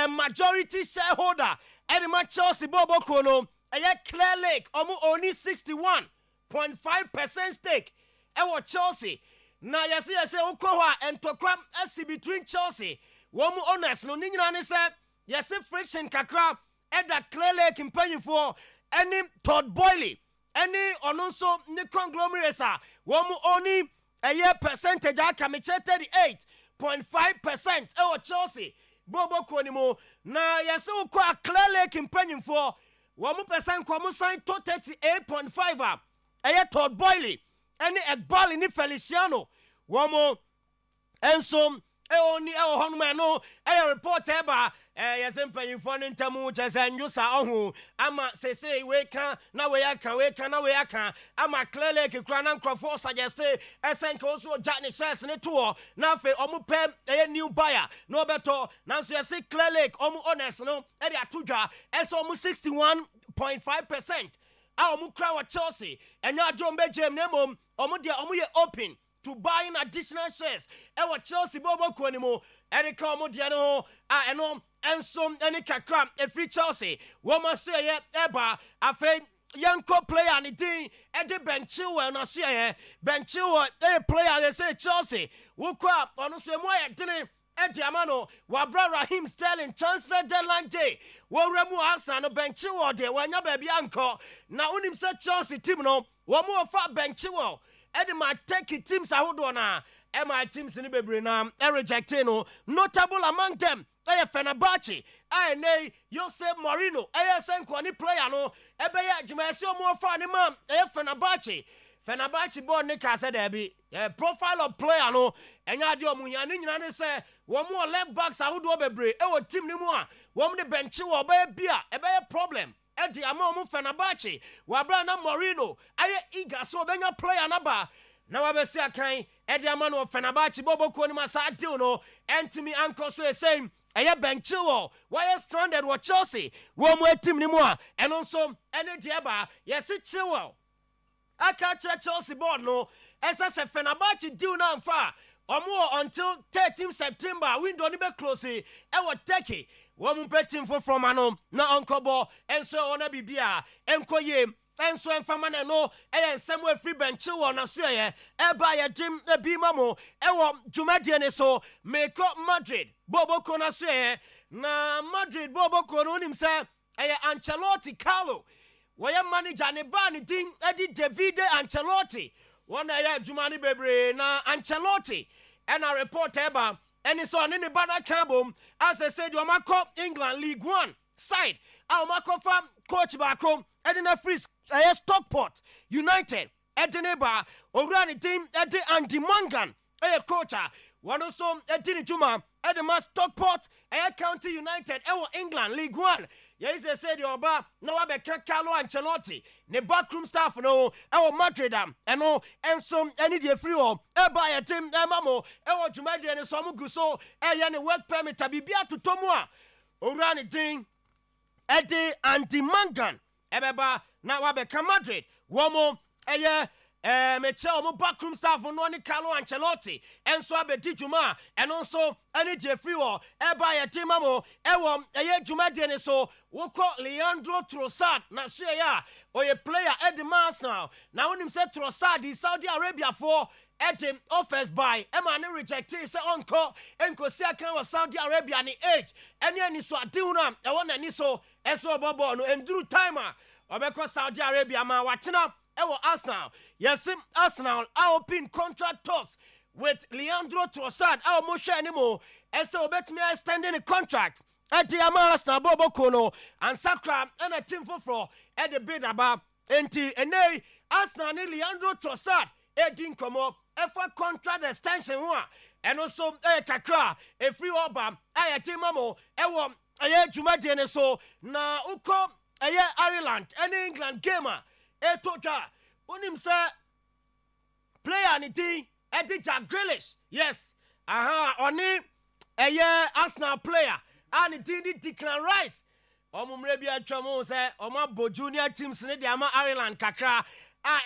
majority shareholder, and my Chelsea Bobo Kono, a year Clear Lake, only 61.5% stake. Ewo Chelsea. Na yesi ukoha and tokwa esi between Chelsea. Womu honest no ninyina ne se yesi friction kakra eda Clear Lake impanyim for any Todd Boyle. Any ononso ni conglomerates womu oni a year percentage aka meche 38.5% ewo Chelsea. Bobo konimo na yesi ukoha Clear Lake impanyim for womu percent kwa sign to 38.5 Eye Todd Boyle, any Ekbal in Feliciano, Womo, Ensom, Eoni, Honmano, a report eba, yes, empire for Nintamu, and Yusa Ohu, Ama say, weka, now we can, Ama Clear Lake, Cranan Crawford suggested, SN also Johnny Shares in a tour, now for Omupem, a new buyer, no better, now so you see Clear Lake, honest, no, Eddie Atuja, as almost 61.5%. Our crowd Chelsea and now John Benjamin Nemom, Omudia open to buying additional shares. Our Chelsea Bobo Konimo, Eric Modiano, and some any kakram, a free Chelsea. Woman say, Eba, a fame young player and it did Eddie Benchua and Australia, Benchua, a player, they say Chelsea, woke up on the same way, didn't. Eddie Amano, Wabra Raheem Sterling transfer deadline day. Remu Asa no benchiwo de wanya baby anko. Na unim se Chelsea team no, wamu ofa benchiwo. Eddie ma take teams ahodo na. My teams ni bebre na rejected no. Notable among them, Fenerbahce. Nay, Jose Mourinho. Senko ni player no. Ebeye jumesi omo ofa ni man. Fenerbahce. Fenerbahce born Nika said debi profile of player no enya de omunya ni nyina ne se wo mo left backs ahodo bebre e wo team ni mu a wo mo de bench wo ba bia e be problem e de ama mo Fenerbahce wa bra na Mourinho aye eager so benya player na ba na wa be se akan e de ama no Fenerbahce bobo ko ni masa deal no entimi anko so e same eye bench wo why stranded wo Chelsea wo mo team ni mu a eno so ene de ba yes chiwo aka Chelsea board no esa se Fenerbahce deal na mfa omo until 13 September window ni be close e wo take wo mu petim for from ano na onkobo enso ona bibia enkoye enso enfama na no ensem we free bench wo na so ye eba ye dim ebi mamo e wo dwumadie ne so make Madrid bobo ko na so ye na Madrid bobo ko no nim se Ancelotti Carlo Waya manager ne ba ne din edi Davide Ancelotti one ya jumani bebre na Ancelotti and a report eba and so ne ba na kabom as I said you makọ England League 1 side a makọ fa coach back home edina free Stockport United edina ba owura ne din edi Andy Mangan coach one also edini juma edima Stockport County United England League 1 Yes, they said your bar no abeka Carlo Ancelotti, ne backroom staff no, Madrid and no, and some any day free or buy a team, mamo, Jumadi and some guso, and work permit to be to Tomoa, Orani Ding, Eddie Andy Mangan, Ebeba, now abeka Madrid, Womo, Michel, mo backroom staff on one Carlo Ancelotti, and so abe Juma, and also any Jeffrey or by a Timamo, Juma Dennis, so we call Leandro Trossard, Nasuya, or a player at the mass now. Now, when him said Trossard, is Saudi Arabia for at him offers by Emmanuel rejected, say uncle, and Kosiakan was Saudi Arabia and the age, and then so a Duna, I want any so, and so Bobo, and Drew Timer, or because Saudi Arabia, ma watina. Arsenal. Yes, Arsenal are open contract talks with Leandro Trossard. Our Moshe anymore. And so bet me extending a contract at the Arsenal Bobo Kono and Sakra and a team for at the bid about NT and they Arsenal and Leandro Trossard. Didn't come up. For contract extension one and also a Kakra, a free Obam, a team mamo, a Jumadi and so na Uko. Ireland and England gamer etoja unim say player ni din Jack Grealish yes oni Arsenal player and din Declan Rice omumre bi atwamo say omabo junior teams ne de ama Ireland kakra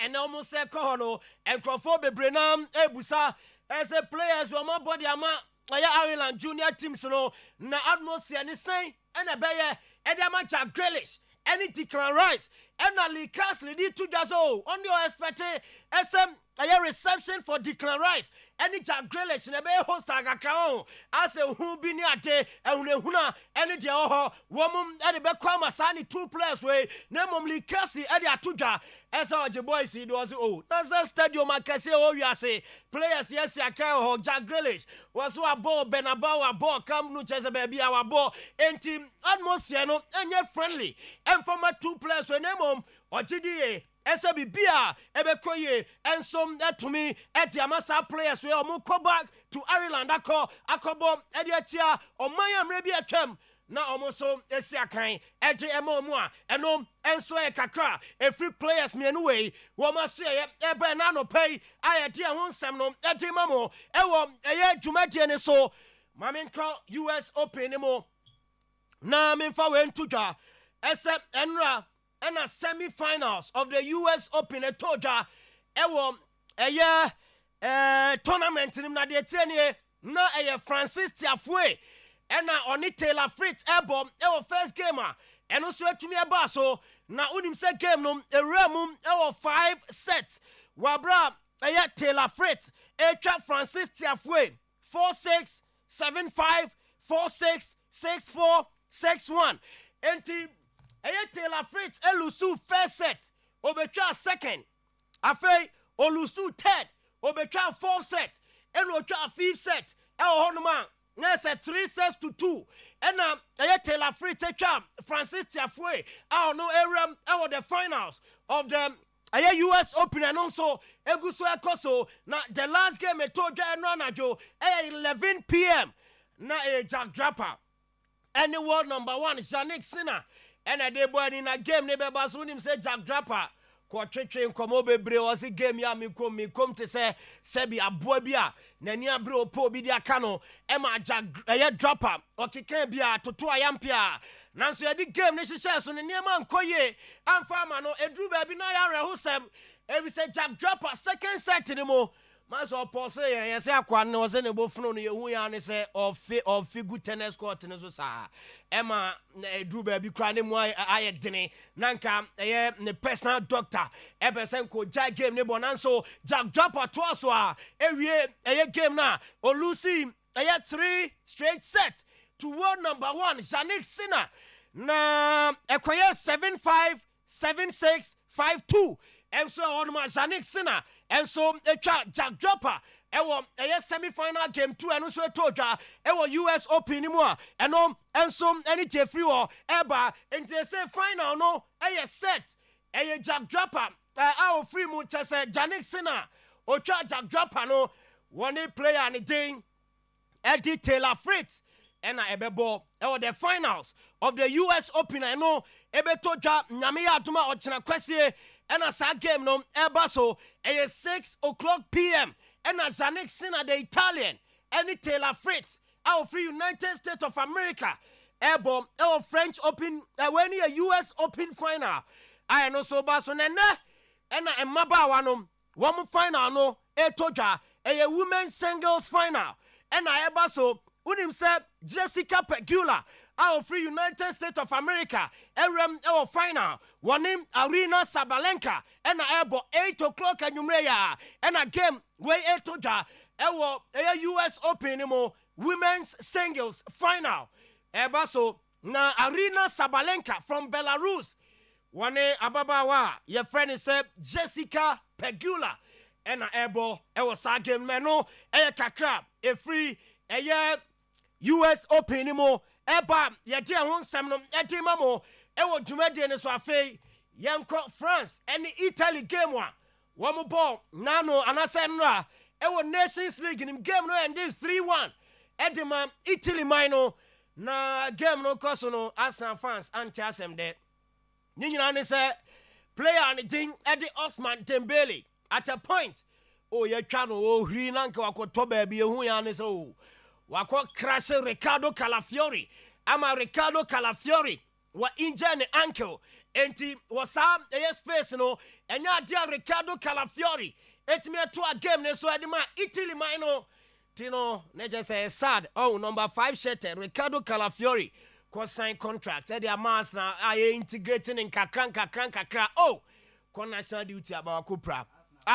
and almost say kohono enkrofo bebrenam ebusa as a players omabo de ama Ireland junior teams no na atmosphere ni say and ebeye edema Jack Grealish any Declan Rice and Ali Castle di 2 years old on your expecting SM a reception for Declan Rice any Jack Grealish na be host agakao as a hu bi ni ade ehunehuna any de oho womum e be kwama sani 2 players we na mom Lee Castle e de atodwa as our boys he was oh that's stadium akase o wi ase players yes akao Jack Grealish was a ball Benabawa ball come no chese baby our ball enti atmosphere no enye friendly and from 2 players we na mom Ochidie Bia Ebekoye and some that to me at the Amasa players we are go back to Ireland Akobo Ediatia or Maya maybe a term now almost so Esiakai Edmo and so a kakra a free players me anyway Wama say Ebenano pay I dear one semno Edimamo Ewo Jumatian so Maminko US Open emo na minfa wen tuja except Enra and a semi-finals of the US Open etoja ewo tournament nim na de tienie na Francis Tiafue and na oni Taylor Fritz ebom ewo first game and also atumi eba so na unim se game no eramum ewo 5 sets wabra Taylor Fritz etwa Francis Tiafue 4-6 7-5 4-6 6-4 6-1 enti Taylor Fritz elusu first set obetwa second afei olusu third obetwa fourth set enotwa fifth set honoma na say 3 sets to 2 and Taylor Fritz etwa Francis Tiafue no area the finals of the US Open and also eguso ekoso na the last game etoja enanajo 11 p.m. na Jack Draper and the world number 1 Yannick Sinner and a day boy in a game neighbor him say Jack Draper ko twetwe nkomo bebre o se game ya me kom te say sebi aboa bia na ni abre opo bi dia ka no e ma Jack Draper o keka bia toto ayampia nanso ye di game ne hihye so ne niam ankoye amfa ma no edru ba bi na ya rehosem e bi say Jack Draper second set ni mo maso pose ye say akwa ne o se ne bofunu no ye hu ya ne say of good tennis court ne so sa ema edru ba bi kra ne mo ayedene nanka ne personal doctor e be say ko ja game ne bonanso Jack Draper to so a ewie game na olusi 3 straight set to world number 1 Yannick Sinner na ekoye 7-5 7-6 5-2 and so on my Yannick Sinner and so Jack Draper ewo semi-final game 2 and so toja ewo US Open anymore and so any Jeffrey or eba and they say final no set Jack Draper our free moon just Yannick Sinner or Jack Draper no one player and thing Eddie Taylor Fritz and ebebo the finals of the US Open I know ebetoja nyame aduma ochina kwese and a sa game no eba so 6:00 p.m. and a Yannick Sinner the Italian any Taylor Fritz our free United States of America ebo our French Open when a US Open final I know so baso nene and a maba wano one final no etoja a women's singles final and I eba so unim said Jessica Pegula our free United States of America our final one name Arena Sabalenka and a 8:00 and and a game way etoja our US Open women's singles final eba so na Arena Sabalenka from Belarus one ababawa your friend is Jessica Pegula and a ebo sa game meno kakra a free US Open anymore eba ye dia ho nsem no edima mo ewo dwumade ne so afei yenko France and Italy game one wo ball nano anase nra ewo Nations League in game no and this 3-1 edima Italy mino na game no koso no Arsenal fans anti asem de nyina ne say player ne din Eddie Osman Dembele at a point yetwa no hiri na nka wakoto ba bi ehu ya ne say wako crash Ricardo Calafiori ama Ricardo Calafiori wa injure ne ankle enti wasa space no enya dia Ricardo Calafiori etimi to a game ne so edema Italy man no tino ne just say sad number 5 shirt Ricardo Calafiori ko sign contract e dia mass na aye integrating in kakra ko national duty about Kupra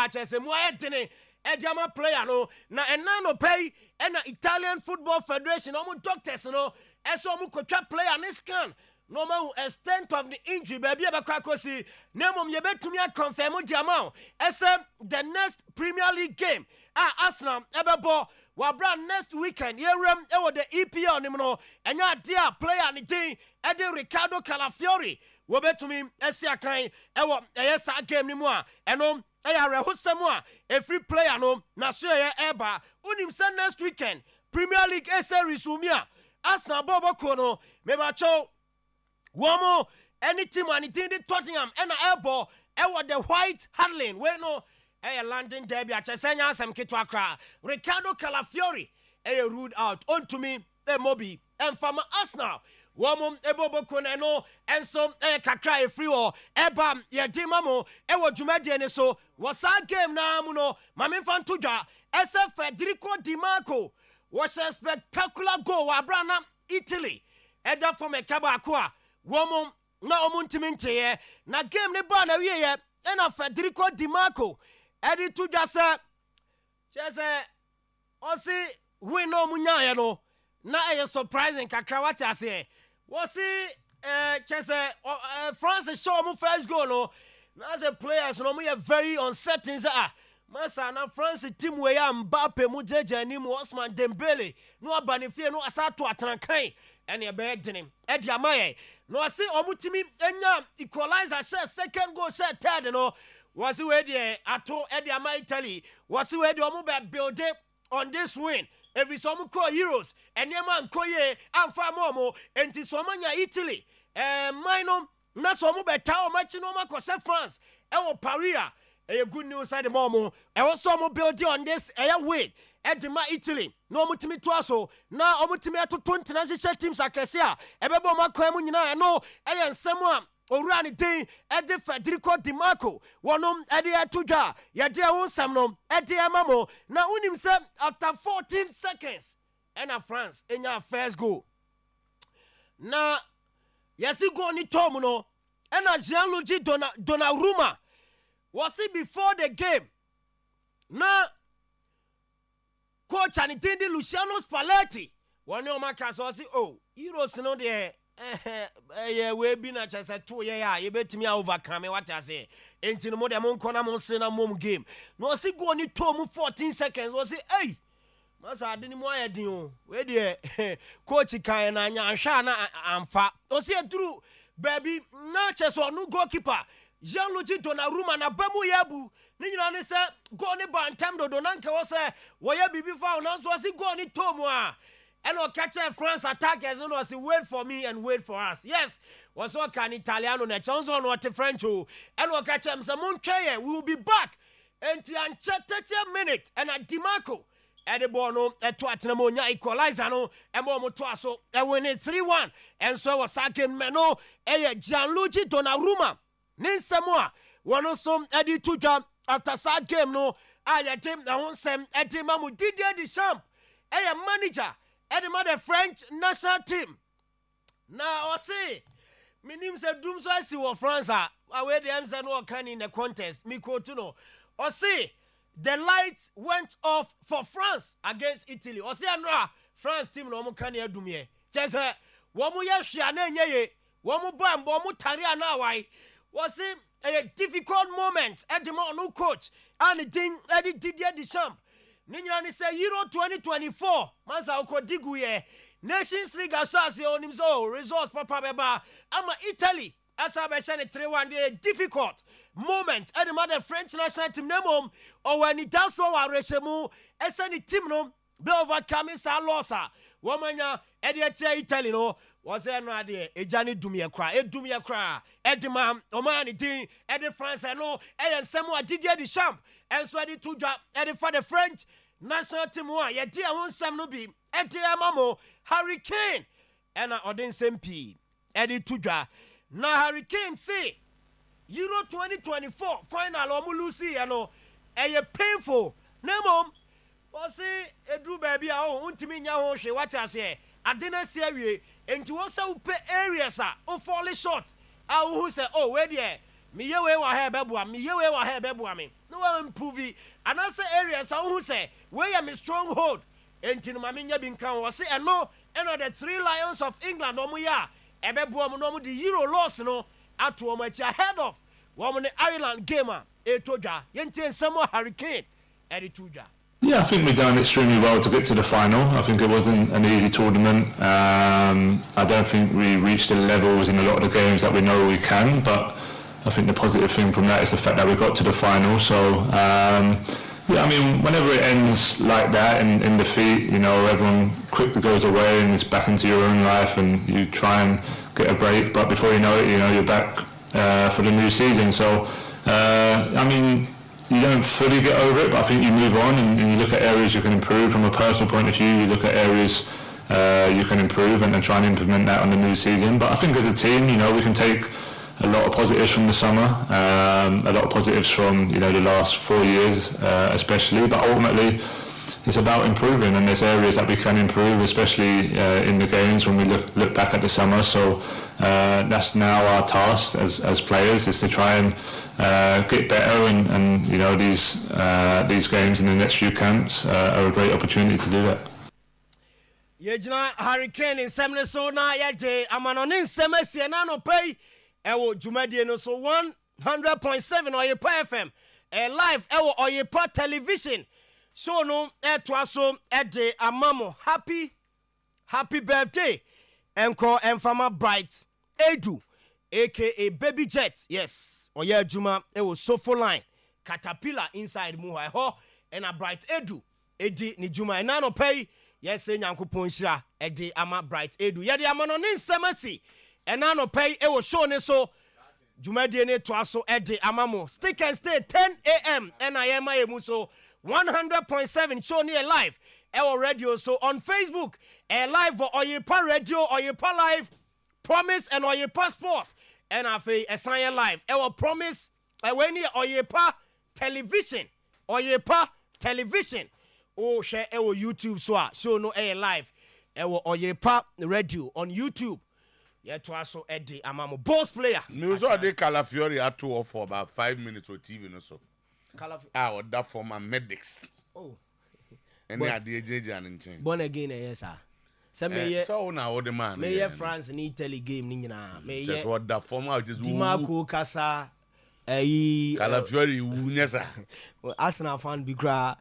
chese mu ayetene e dia ma player no na enna no pay e na Italian Football Federation omo doctors no e so omo kotwa player ne scan no ma extent of the injury baby e be kwa kosi na mom ye betumi confirm dia ma e say the next Premier League game Arsenal ebebo wabra next weekend yerem ewo the EPL nim no enya dia player ne tin ede Ricardo Calafiori wo betumi esia kan ewo sa game nim a eno eya rehosem a free player no na so ye eba unim say next weekend Premier League resume a Arsenal bobo ko no me ba cho womo any team anything the Tottenham ena ebo ewo the White Hart Lane we no London derby achesenya asem kitwa kra Ricardo Calafiori ruled out onto me mobi and from Arsenal woman eboboko na no enso kakra free or eba ye dimamo ewo dwumade ne so was a game na mu no mame fan todwa Federico Di Marco was a spectacular goal abrana Italy eda from a kabako a woman na omuntimi na game ne ba na wie ye na Federico Di Marco Eddie to just say, Osi, we know Munya, no, na a surprising Kakrawati. I say, was he, France show mu first goal, no, as a players, no, we are very uncertain. Masa na France team we am Mbappe, Mujeje, Nimu, Osman Dembele, no Banifia, no Asato Atrankai, and your begged him. Eddie Amaye, no, I see Omutimi, and equalizer, second goal, third, no. Was he ready ato Eddie Ama Italy? Was he ready to build up on this win? Every some call Euros and Yaman Koye and Famomo and Tisomania Italy. Minor Nasomo Betao Machinoma Cose France. Paria. A good news at the moment. I also build on this win. Edema Italy. No mutimi twaso. Na omutimi to 20 national teams akesia. Ebebo makoemunyina no eyen semwa. Orani din Eddie Federico Di Marco wonom Eddie Atuja yade wonsam no Eddie Amamo na unim se after 14 seconds ena France enya first goal na yesi go ni tom no ena Gianluigi Donnarumma was it before the game na coach ani din di Luciano Spalletti one o maka so si Euros no de we be na chese 2 year ye betimi overcome what I say enti no mo de mo nkona mo se na mom game no si go ni to mu 14 seconds was say hey masa ade ni mo ayedin o we de coach kan na anya hwa na amfa o si eduru baby na chese onu goalkeeper Gianluigi Donnarumma na bamu yabu ni nyina ne se go ni bantam do na nka wo se wo ye bibi fa na so si go ni to mu a and we'll catch France attackers and was wait for me and wait for us. Yes, was what can Italiano na chance on what French and we'll catch them some we will be back and 30 minutes and at Di Marco at the bono at Twatnamonia equalizer no and more so and win it 3-1 and so was second meno Gianluigi Donnarumma Nin Samoa one also Eddie Tuja after sad game no I team na won sem Eddie Mamu Didier Deschamps manager Eddie the French national team. Now, I say, my name said Doom so I see what France are. Where the answer no can in the contest. Me quote to know. Or say, the lights went off for France against Italy. Or say, France team no more can you do me. Just one more year, she and ye, one more bam, one more taria now. Why was it a difficult moment at the no coach and the thing Eddie Didier Deschamps. Ninyani say Euro 2024 Masa ukodigu ye Nations League asasi onim so results papa beba ama Italy asa be shane 3-1 dey difficult moment and the French national team nemom or when it does so areshemu esani team no be overcome sa loss womanya edia Italy no was no ade ejani dumie kra edima omani din edi France no ensemo adidie di champ enso edi tudwa edi for the French national team one yedi ahonsam no bi edi amamo Hurricane ena odin sempi edi tudwa na Hurricane say Euro 2024 final omulusi no eye painful nemom Osi edu baby a o untimi nya ho hwe what ase adena se awie enti wo se upe areas a o fall short a wo say oh we there me ye we wa ha beboa me ye we wa ha beboa me no wa improve anase areas a wo say we ya me stronghold enti no ma me nya bi nkan wo se eno the 3 Lions of England omo ya ebeboa mo no mo the Euro loss no ato omo achi ahead of wo mo ne Ireland game a etodwa yenti ensemo Hurricane editodwa. Yeah, I think we've done extremely well to get to the final. I think it wasn't an easy tournament. I don't think we reached the levels in a lot of the games that we know we can, but I think the positive thing from that is the fact that we got to the final. So, yeah, I mean, whenever it ends like that in defeat, you know, everyone quickly goes away and it's back into your own life and you try and get a break, but before you know it, you know, you're back for the new season. So, I mean, you don't fully get over it, but I think you move on and you look at areas you can improve from a personal point of view. You look at areas you can improve and try and implement that on the new season. But I think as a team, you know, we can take a lot of positives from the summer, a lot of positives from, you know, the last 4 years especially. But ultimately, it's about improving, and there's areas that we can improve, especially in the games when we look back at the summer. So that's now our task as players, is to try and get better, and you know, these games in the next few camps are a great opportunity to do that. Yejina Hurricane in Semnesona yede amanone semesi na no pay ewo dwumadie no so 100.7 Oyerepa FM live ewo Oyerepa television. So no etwaso ede amamo happy birthday enko enfama bright edu aka baby jet. Yes, oya adwuma e wo sofo line caterpillar inside mu ho and a bright edu edi ni dwuma na no pay. Yes, nyankopon hira ede ama bright edu yede amano ne nsemasi na no pay e wo show ne so dwumadie ne twaso ede amamo stick and stay 10 a.m. and I am emu so 100.7 show near live our radio. So on Facebook live for Oyerepa radio, Oyerepa live, Promise and Oyerepa sports, and I say a sign live our Promise when near Oyerepa television oh share our YouTube so show no air live our Oyerepa radio on YouTube. Yeah, to also Eddie Amamo boss player me was all the Calafiori Atuo for about 5 minutes or TV no so would that for my medics. Oh. And they are the JJ and chain. Born again, yes, sir. So now the man. May France and Italy game, Nina. May just what that form out is Dimarco Casa. Calafiori, yes, Arsenal fan be gra.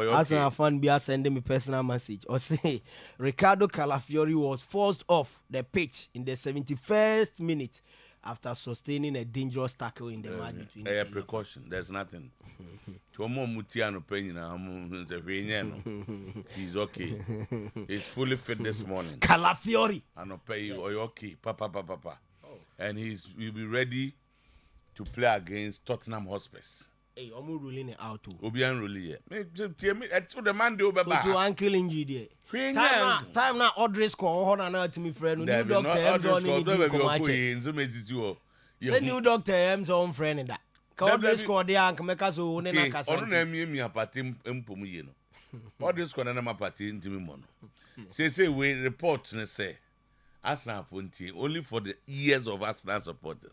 Arsenal fan be sending me personal message or say Ricardo Calafiori was forced off the pitch in the 71st minute after sustaining a dangerous tackle in the match between a precaution. There's nothing. Tomo Mutiano Penina, he's okay. He's fully fit this morning. Calafiori. And I'll pay you, or okay, papa. And he'll be ready to play against Tottenham Hotspurs. Hey, I'm ruling it out too. Obian ruling it. To the man do Baba. To ankle injury. Time now, Audrey score on to me friend. New doctor M's on Say new doctor M's on friend in that. Audrey score the ankle make us own and I can't. Me a party impomino. Audrey score and party into me mono. Say we report and say Arsenal Fonti only for the years of Arsenal supporters.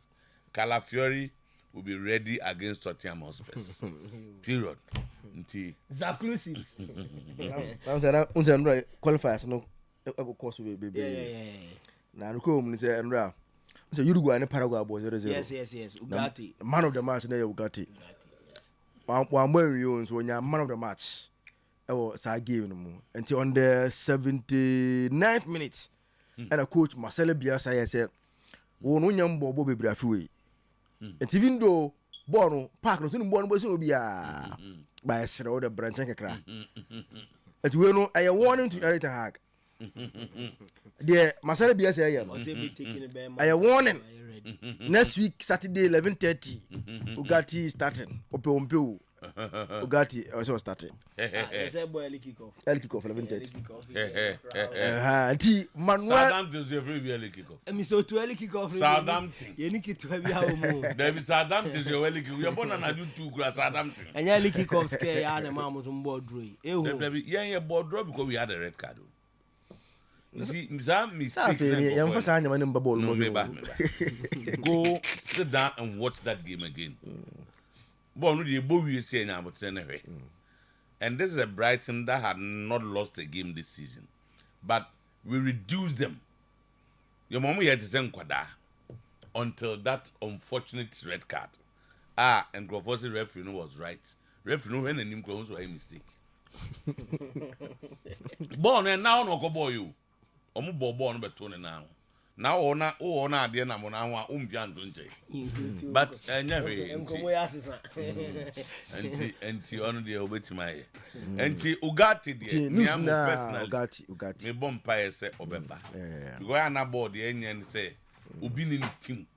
Calafiori will be ready against Tottenham Hotspurs. Period. Zaklusis. Unse qualifiers no course we be. Na nko mu say Andra. Unse Uruguay and Paraguay boys 0-0. Yes. Ugati. Man of the match na Ugati. One boy we own so nya man of the match. E wo sa game no mu. Until on the 79th minute. And a coach Marcelo Bielsa said, "Oh no, young bobo be brafi." And even though Bono Park no born was no be by a the branch and cry. At we know a warning to Eric Hag. Dear Masala BS, I am warning. Next week, Saturday, 11:30, Ugati starting. Ope. Ugati also starting. Early kickoff. Early kickoff 11:30. Manuel. Southampton is your early kickoff. And so to early kickoff. Southampton. You need to have your move. There is Southampton is your early kickoff. You're born and I do 2 grass Southampton. And early kickoff scare and a man was on board. Yeah, board draw because we had a red card. You see, some mistake. Go sit down and watch that game again. And this is a Brighton that had not lost a game this season, but we reduced them. Your mom had to send Kwada until that unfortunate red card. And Crawford's referee was right. Referee when and him was a mistake. Born and now no go boy you. Born but Tony now. Now ona ade na mo na ho umbian donje. But anyway, anti ono de obetima ye. Anti Ugati de niam personal. Ugati. Me bompa ye se obeba. Because ana board de enyen say obi ni team.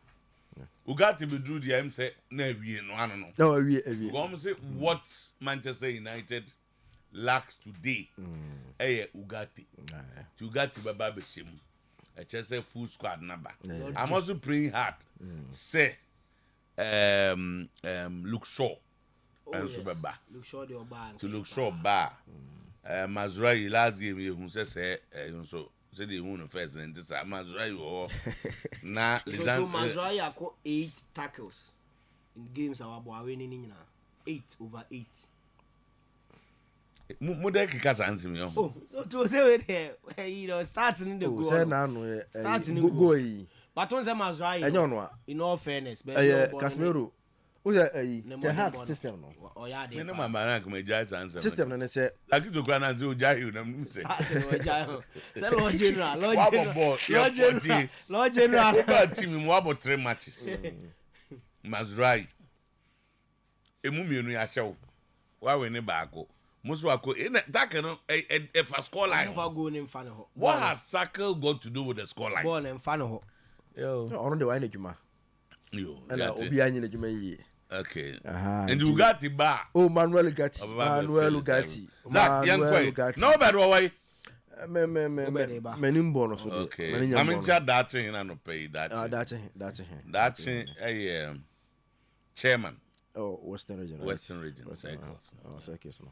Ugati be drew the am say na wie no ano no. No wie. So say what Manchester United lacks today. Ugati. Ugati baba be shim. I just say full squad number. I'm also praying hard. Say Luke Shaw and Superba. Luke Shaw the Oba. To Luke Shaw bar. Mazrai last game you say so say the one first and this Mazrai or na so Mazrai have got 8 tackles in games our boy winning 8 over 8. Mudeki kasa answer me. Oh, so to say there, starting in the goal. Starting in the goal. But on some Mazrai. In all fairness, but Casemiro. Who's the heart system no? Oh yeah, they. No mama na come judge answer. System na say. Aki to kwana nzi ojahi na mu say. Say Lord General. That team mu about 3 matches. Mazrai. Emu mienu ya hyew. Wa we ne baako. Muswako in that can a score line. What has tackle got to do with the score line? Born and fan ho. Yo, on the wine juma. Yo, obi anyi na juma yi. Okay. And you got the bar. Oh, Manuel Ugati. No bad way. Menim bonus. Okay. I'm in chat that thing and I don't pay that. That's a chairman. Oh, Western region. Cycles. Oh, cycles no.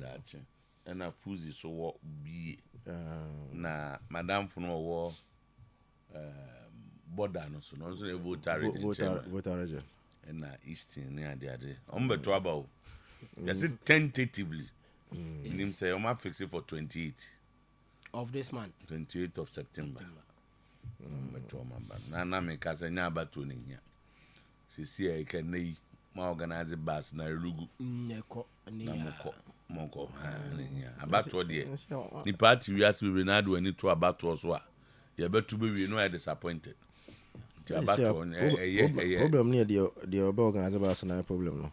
That's it. And a fuzzy so what be na Madame Funo war border no so no so voter region. And Eastern near the other. Beto about. Just tentatively. Him say I'm fix it for 28 of this month. 28th of September. Beto mamba. Na me kasa nya abato ne nya. Sisi e kan nei ma organize bus na rugu. Neko na moko nya. Abato de. Ni party we as we Ronaldo ani to abato so a. Ye beto be we no are disappointed. Problem near the organizer bus na problem no.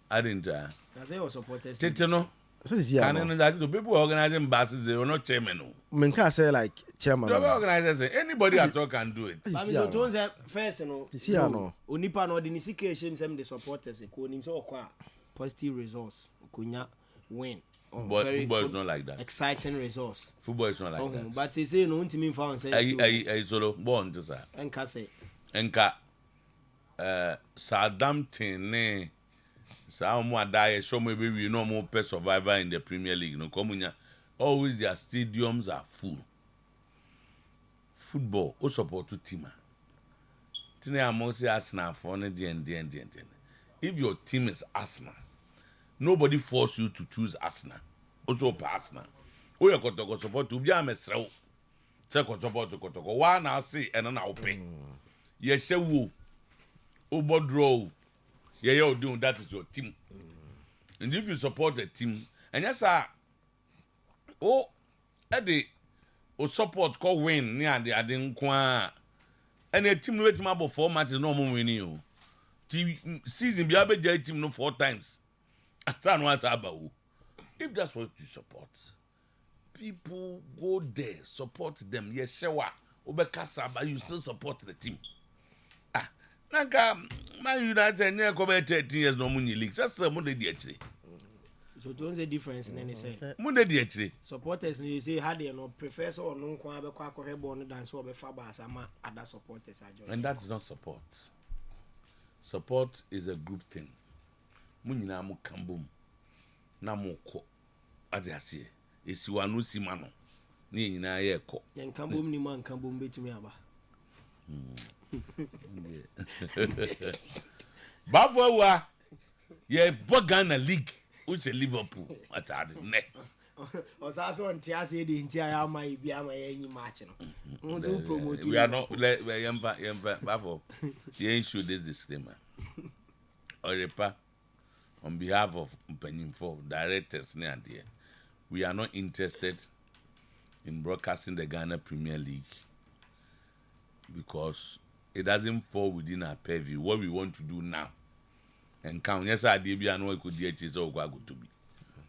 I didn't as they were supporters. No. So this year, the people organizing buses, they were not chairman. Men can't say like chairman. The organizers say anybody at all can do it. So to say first, this year no. Unipa no the indication some the supporters ko nim so kwa positive results kunya win. But football is not like that. Exciting results. Football is not like that. But they say no ntimi found say. I solo born to say. Enka say. Enka Southampton ne sa mo adai show me be we no more per survivor in the Premier League no komunya always their stadiums are full. Football o support to team. Tine amosi Arsenal for ne den. If your team is Arsenal, nobody force you to choose Arsenal. Also Arsenal. O ye kotoko support to bia mesrew. Se support to kotoko wa na say and na open. Ye hyewo. O bodrow. You're doing that is your team. And if you support a team, and yes, Eddie, or support call win near the Adin Kwa, and a team wait about 4 matches no more winning you. Season be able to team no 4 times. At time was about If that's what you support, people go there, support them. Yes, Shewa, Obekasa, but you still support the team. Naka, my United, near cover 13 years, no money league. Just a Monday, actually. So, don't say difference in any say. Monday, actually. Supporters, you say, had they no professor or no quabe quack born dance over Fabas, other supporters. And that's not support. Support is a group thing. Munina mu kambum. Na mu ko. Adiasi. Esi wanu si mano. Ni nyina ye ko. Yen kambum ni man kambum betimi aba. Bafo wa ye Ghana league which Liverpool atade ne. Osaso ntia say dey ntia ya mai bia ma ye nyi match no. Unzo promote. We are not yemfa Bafo. Ye issue this disclaimer. Oyerepa, on behalf of Mpenyimfo directors near, we are not interested in broadcasting the Ghana Premier League because it doesn't fall within our purview. What we want to do now, and count. Yes, I did. We are not good. Yet is all going to be.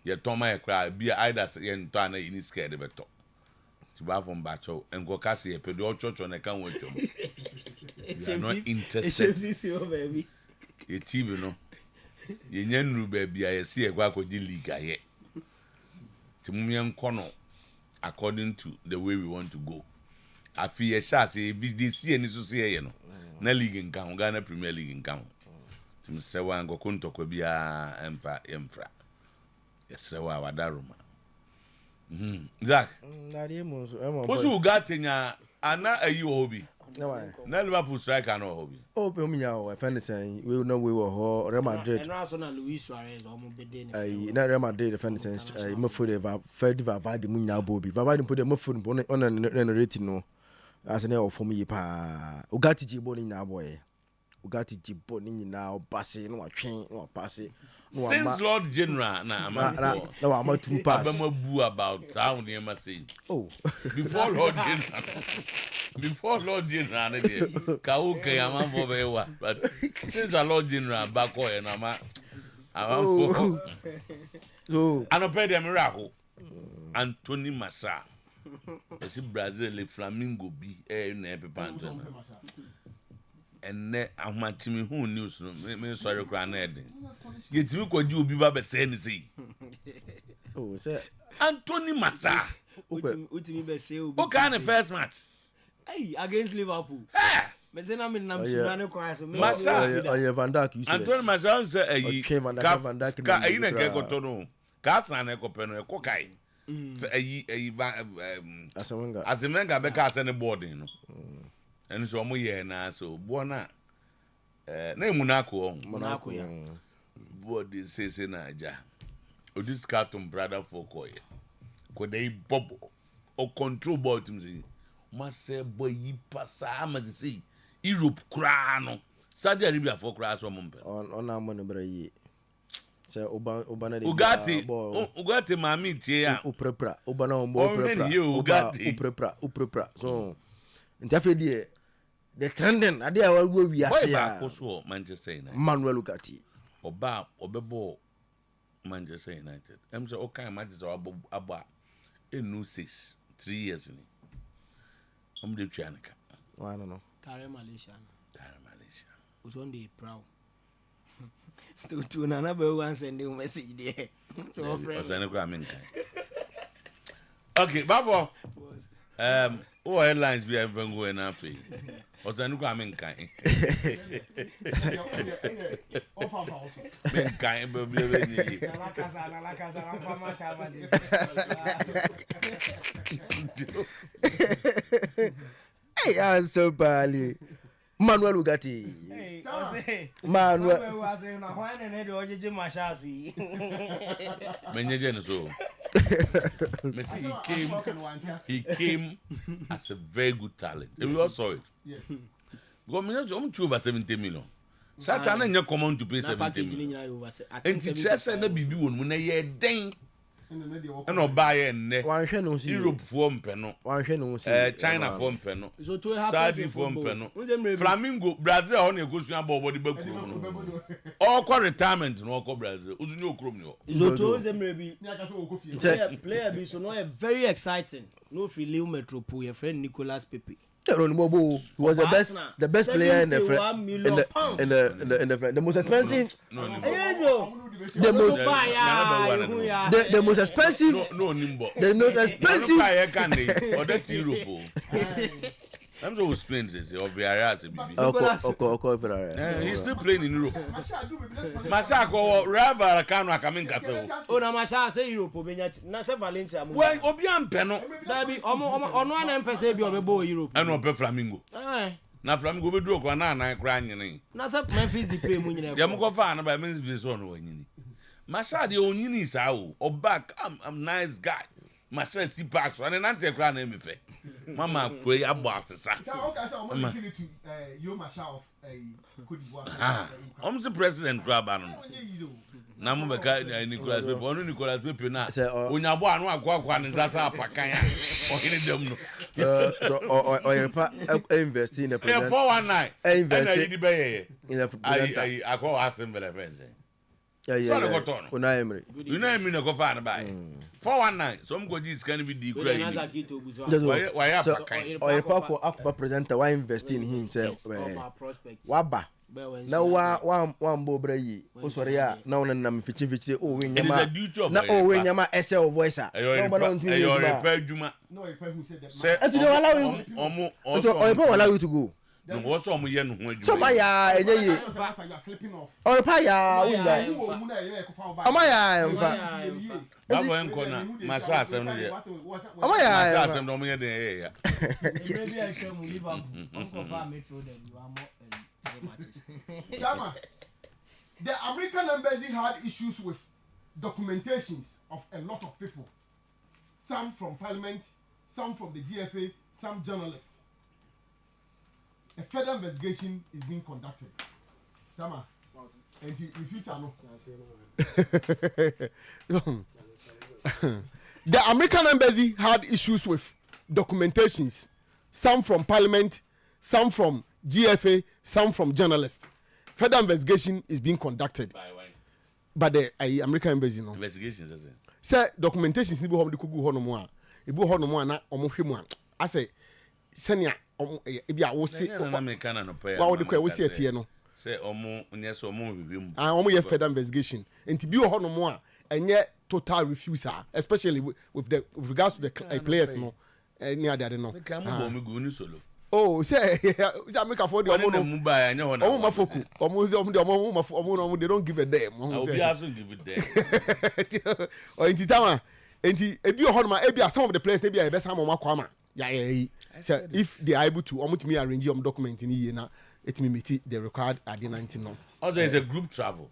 Yet Toma a cry. Be either saying Tana in his scared of a talk. To buy from Bacho and go cast a pedo church on account with you. We are not interested. Baby. Ye TV no. Ye nyenru baby I see a kwa di league aye. Timumien kono according to the way we want to go. Afi ye sha say BDC ani so say ye no. Na league nka Ghana Premier League nka. Tim se wa ngoko ntokwa bia emfra. Yesrewa wadaruma. Zach. Na dey mo so emo. Osu ugatenya ana ayi obi. Na Liverpool striker no hobby. Oh, pe ominya o defend say we no we were ho Real Madrid. And also na Luis Suarez o mo bede ni. Na Real Madrid defend say me for the Fred Valverde munya bobi. Valverde put the mo for on rating no. As na o form yi pa. Ugati jibo ni nya boy. Ugati jibo ni na o pass no atwen no pass. Since Lord General na I'm two pass. Abamabu about how near my say. Oh, before Lord General, Kauke Yaman for Bewa, but since a Lord General back and I'm for so I don't pay the miracle. Anthony Massa, I see Brazil, Flamingo be a never panton. And ne amatimi who news me sorry granted. Yet you could you be baba saying say. Oh, sir. Anthony Massa. Utimi be say What kind of first match? Hey, against Liverpool. Me say na me nam sunane kwa so me. Massa. Oh, Van Dijk you say. Anthony Massa say eh Van Dijk ka ayi na ke ko to no. Ka san na ko pe no e ko kai. Ayi Asemenga be ka san boarding no. And so mo na so bona na Monaco ya body say na aja o this carton brother for ko dey bobo o control ball team say ma say boy yi pasa ma say Europe kra no Saudi Arabia for kra so mo mpe on am no bra yi say oba na dey Ugati mami tie ya uprepra oba na ombo uprepra so ntafe die the trending ade a we ase ya so Manchester United Manuel Ugati obebo Manchester United say okay Manchester aba enu 3 years ni de twanika I don't know Tare Malaysia was on the proud to nana be one sending message there so friend okay bafo who headlines we have been going after Ozanu coming kind. Kind hey, I'm so badly. Manuel Ugati. Manuel was in a wine and head or Jim Mashasi. He came as a very good talent. And we all saw it. Yes. Government over 70 million. Satan and your common to pay 70 million. And teachers and the baby one when they are dang. ɛna ɔbaayɛ nnɛ wanhwɛ no si Europefoɔ mpɛ no wanhwɛ no si Chinafoɔ mpɛ no So to happen Saudifoɔ mpɛ no Flamingo Brazil hɔ na ɛkɔsua bɔ ɔbɔde ba kurom no ɔkɔ retirement na ɔkɔ Brazil ɔso nyɛ okurom ne hɔ So to maybe player be so no very exciting. No free Leo Metropole, your friend Nicolas Pepe. He was the best player in the the most expensive. The most expensive. The most expensive. I'm so explain this of Villarreal. He's still playing in Europe. Masako Rafa Kano coming Cato. Oh, na Masha say Europe, na say Valencia. Well, Obian Peno. That be on one emphasis be of Europe. And no Flamingo. Na Flamingo be do na na crying. Na say Memphis the play munyi. Dem go fa na by means be so no wanyini. Masha the onyini sao. Obak I'm nice guy. Masha si pass and nante cry na me fe. Mama kwe abo asesa. I'm the president grab anu. Na mo beka Nicolas Pepe, onu Nicolas Pepe na. Onyabo anu akwa ne sasa apakan ya. Ohini dem no. So Oyerepa invest in the president. 419. Invest in the be in the president. I akwa assembly friends. Yeah. Unai Emery na go fa na bai. 419. So I'm go this can be the cry. Why apakan? Oyerepa ko akwa president why invest in himself. Waba. Na wa mbo brayi osore ya na wona nam fichi o we nyama na o we nyama SL voice a no ba no ntumi your repair juma no repair who said that and to allow you omo allow you to go no wo so omo ye no ho adwuma so ba ya enye ye you are sleeping off or pa ya we ya omo ya mfa babo enko na maso asem no ye omo ya maso asem no omo ye den ye ya maybe I shall move Liverpool uncle farm midfield them you are more Dama, the American embassy had issues with documentations of a lot of people, some from parliament, some from the GFA, some journalists. A further investigation is being conducted. Dama, and he refused to know. The American embassy had issues with documentations, some from parliament, some from GFA, some from journalists. Further investigation is being conducted by the American embassy. No investigations, is it? Sir, documentations ni bo hom de kugu ho no mo a e bo ho no mo na omo hwe mu a ase senia e bia wo se na American no pa wa wo de kwa wo se atie no say omo onye so omo bibim omo ye further investigation enti bi ho no mo a enye total refusal, especially with regards to the players no ni ade no oh say America for the omo no omo mafoku omo they don't give a damn obi hasn't give a damn o enti tama enti ebi ho no ma ebi some of the players ebi e be sam omo akwa so if they are able to omo to me arrange document in here na it me meet the required at the 19 no also it's a group travel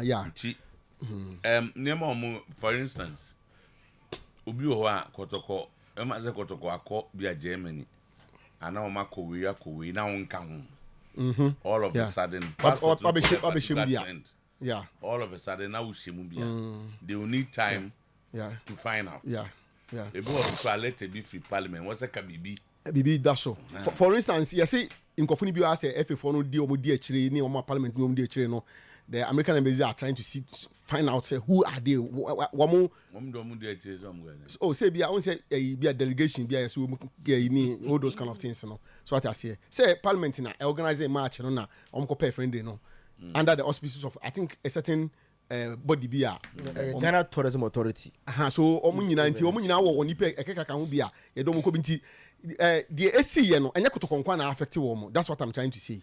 yeah name omo for instance obi ho a kotoko say kotoko akọ bia Germany ana o makowe na wonka ho all of a sudden yeah all of a sudden now shemu bia they will need time to find out e bo of let be free parliament what's a bibi that's so for instance you see in kofuni bi say FA4 no di omo di akire ni omo parliament no omo di akire no the American embassy are trying to find out who are they womo di akire so oh say bia on say bia delegation bia so ni all those kind of things no so what I say parliament na organize a march no na omo ko pay friend no under the auspices of I think a certain body bia Ghana Tourism Authority so omo nyina wo nipa ekeka ho bia ye do mo ko binti the AC no enya kotokonkwa na affect wo that's what I'm trying to say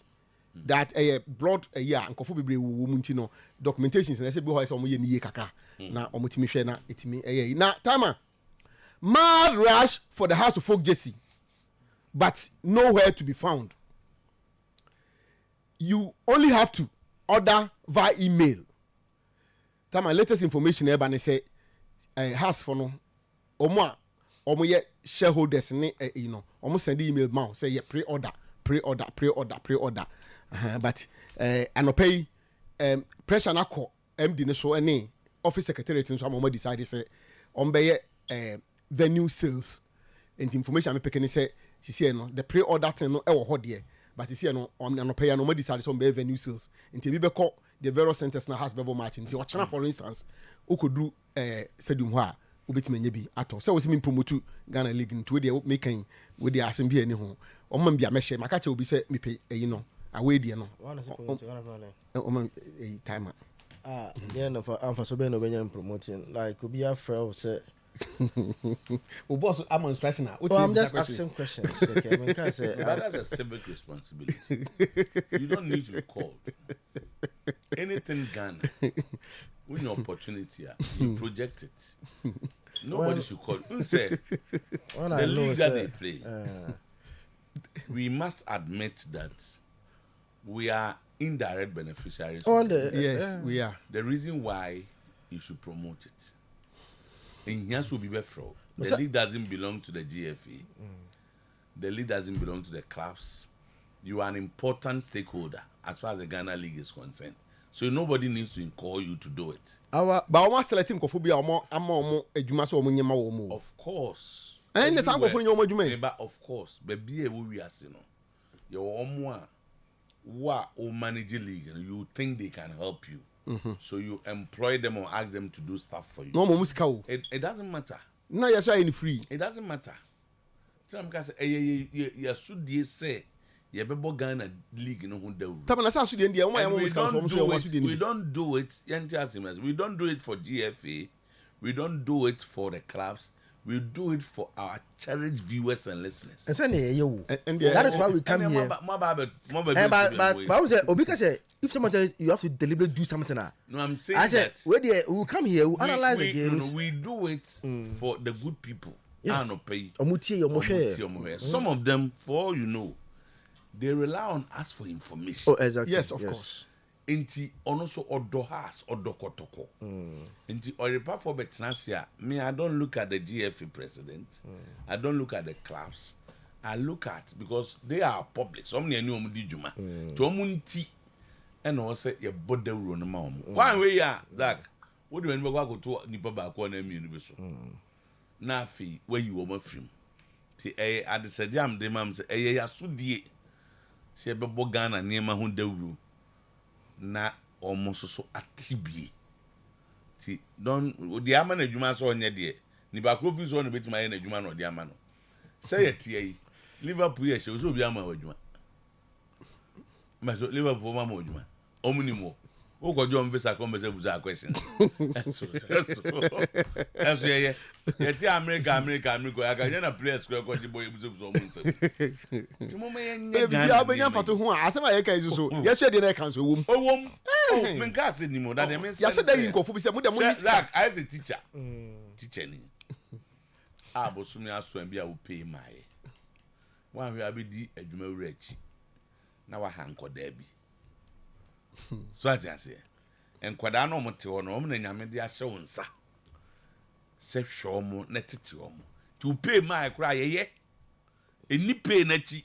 that blood nkofo bebre wo mu nti no documentations na say be ho say omo ye ni ye kakra na omo timi hwe na etimi na timer mad rush for the house of folk Jesse but nowhere to be found. You only have to order via email. Timer latest information eba ne say house for no omo ye shareholders ni omo send email ma say ye pre-order but anopay pressure na call MD ne so any office secretary so am decide say on be venue sales and information me pekene say she no the pre-order thing no e wo ho de but she no on no pay no me decide some be venue sales nti bi be call the various centers na has bebo match nti o chana for instance o kodu stadium ho a obetime nya bi ato say we see me promote Ghana League nti we dey make kan we dey asem bi ani ho o man bia me share maka che obi say me pay eyi no away die no o man timer yeah no for am for so be no be promoting like obi afra say oh boss I'm on instruction now. I'm just asking questions. Okay, I mean, can I say that's a civic responsibility. You don't need to be called. Anything Ghana, when your opportunity, you project it. Nobody should call. You say the league that they play. We must admit that we are indirect beneficiaries. Yes, we are. The reason why you should promote it. In here should be better. The league doesn't belong to the GFA. The league doesn't belong to the clubs. You are an important stakeholder as far as the Ghana League is concerned. So nobody needs to call you to do it. But I want to let him go for Of course. And the go for but of course, baby, we are seeing your who manage the league and you think they can help you. So you employ them or ask them to do stuff for you. No more musical. It doesn't matter. No, you're saying free. It doesn't matter. Some guys say, you should say, you better Ghana League in we don't do it. We don't do it for GFA. We don't do it for the clubs. We do it for our cherished viewers and listeners. And that is why we come here. But I was say, Obika say, if someone tells you have to deliberately do something now. No, I'm saying I said, we will come here, we analyze the games. We do it for the good people. Yes. Some of them, for all you know, they rely on us for information. Oh, exactly. Yes, of course. Inti also odohas odokotoko. Inti Oyerepa for Betnasia. Me, I don't look at the GFA president. I don't look at the clubs. I look at because they are public. Some near new Mudijuma. Tomunti and also your body run mom. One way, Zach. What do you go to Nipa Bakwana Universal? Nafi, where you were my film. I said, Jam, the mam said, ya sudi. She be Bogana near my Hunderu. Na almost so atibie ti don the ama na adwuma so onye de ni ba kro fi so no betima ye na adwuma no de ama no say ye tie yi Liverpool ye so obi ama adwuma ma so Liverpool ma adwuma omunimo o ko jo mvesa ko mbese buza question eso ye ti America ya ga na players ko di boy buza omunse ti mo me ye nya ga benya fato ho asema ye kai so yeso de na kan so wom men ka se ni mo that dey mean ya se dey nkofo bi se mo de mo ni like as a teacher ni abosumi aso an bia wo pay mai wan we abedi adwuma wura achi na wa hankoda bi so ati ase enkwada no mo te ho no mo na nyame de ahye wo nsa se hwo mo na tete wo mo to pay mai kura ye eni pay na chi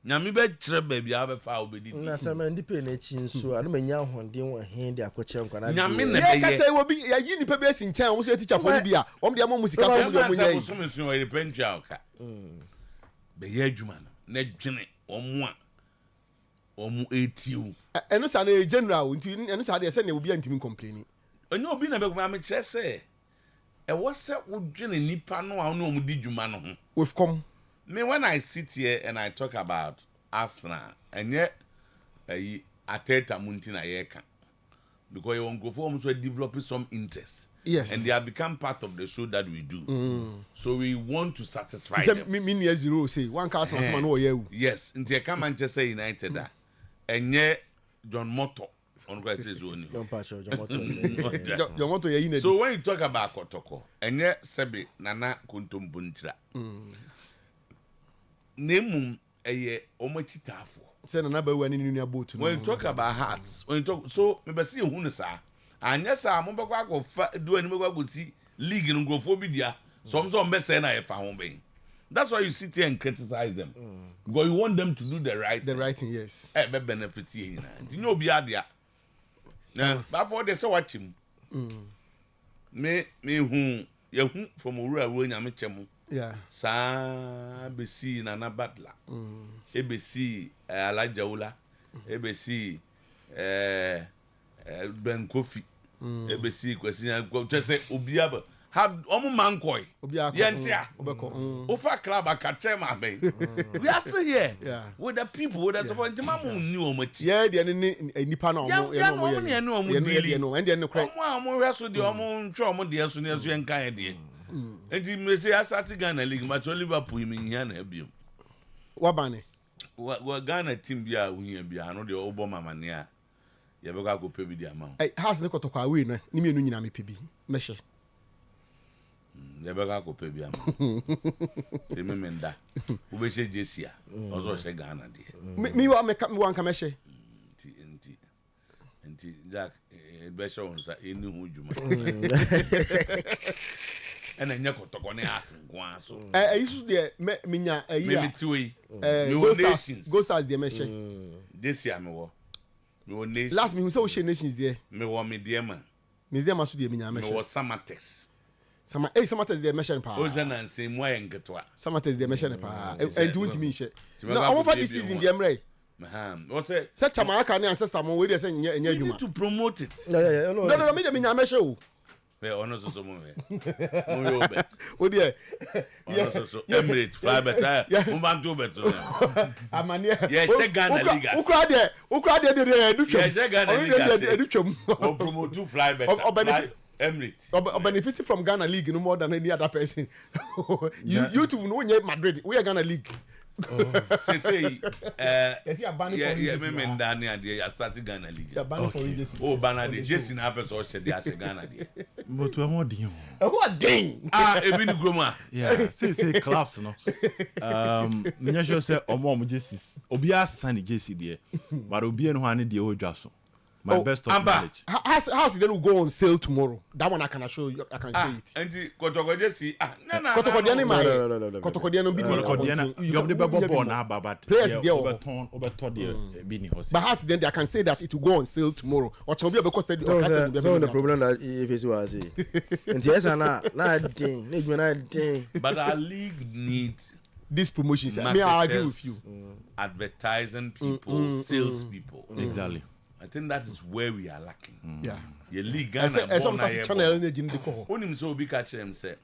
nyame be kire ba bia be fa obedi na sama ndi pay na chi nso anu manya honden wo he de akokye nkwada nyame na be ye ka say obi ya yi nipa be si nchen wo so teacher for bia om de mo musika so mo nya yi so me so we repent ya oka be ye adwuma no na dwene omo a omo etiu eno sa na general nti eno sa de se na obi antimi complain onye obi na be ko am kire say e wo se wo dwene nipa no a no omo di dwuma no ho we've come. Me, when I sit here and I talk about Arsenal, and yet Ateta Muntina Yeka, because you won't go for almost developing some interest. Yes. And they have become part of the show that we do. So we want to satisfy them. Me 0 say one castle man no ye. Yes, in the Manchester United and yet John Motto on Christ is only. John Motto ye. So when you talk about Kotoko, and yet Sebi Nana Kuntum Buntra. Name a omachitafo. Send another one in your boat. When you talk about hearts, when you talk, so maybe see who sa. And yes, I'm going to do any more go see league and go for media. Some best say I found being. That's why you sit here and criticize them. Because you want them to do the right thing, yes. Be benefit here. You know, be there. Now, but for they say watch him. Me who Yahu from Ura Nyame chemu. Yeah. Sa besi Nana Batla. Ebesi Alajaula. Ebesi Ben Kofi. Ebesi kwesi just say obiaba. Had omo mankoy. Yentia. Ofa club akache ma ben. We are still here. Yeah. With the people with the support mamu ni omo chi. Yeah, they nipa na omo and then no cry. Omo reso de omo ntwa omo de so ne so yenkan de. Enti me say asati Ghana league ma to Liverpool mi hia na abiem. Wa bane. Wa Ghana team bia uhia bia no de obo mamane a ye be ka go pe bi di ama. Has ne kotokwa we na ni mienu nyina me pebi. Meshe. Ye be ka go pe bi ama. Te me menda. Wo be she Jesia. Ozo she Ghana de. Me wa nka meshe. Enti Jack be she on sa eni hu djuma. And then you got to go and ask so. I used to minya a year. Maybe 2 weeks. Go stars the measure. This year, me were nations. Last me who saw nations there. Me were me dear man. Miss Dear Masu de Minya measure. Me was Samatex. Samatex the measure power. Ozen and same way and get what. Samatex the measure power. And to me share. No, I want for this season the Emre. What's it? Such a Maraka ancestor mo we dey say nye you need to promote it. No, me the Minya measure. Well, honor so mo we. Oh dear. Yeah. Emirates fly better. Move to better. Amania. Yeah, check Ghana League. Ukra there do Yeah, check Ghana League. Do promote to fly better. Emirates. Or benefit from Ghana League no more than any other person. You two know Madrid. We are Ghana League. Say yeah, me Dani and they are starting Ghana League. Oh, Banana, Jason happens or said they are Ghana. But we want you. What ding? Even Groma. Yeah, say claps no. Me sure say omo Jesus. Obia sign JC there. But Obia no ane dey odwaso. My best of knowledge. How's it then will go on sale tomorrow? That one I can assure you. I can say it. And the Kotoko Jesse. No. Kotoko no be you have the ball now, but players there over Bini House. But how's then I can say that it will go on sale tomorrow. Or to be because the problem that if it's was and yes thing. But our league needs this promotion. Me I agree with you. Advertising people, sales people. Exactly. I think that is where we are lacking. Yeah. Your league I some channel only so big catch them say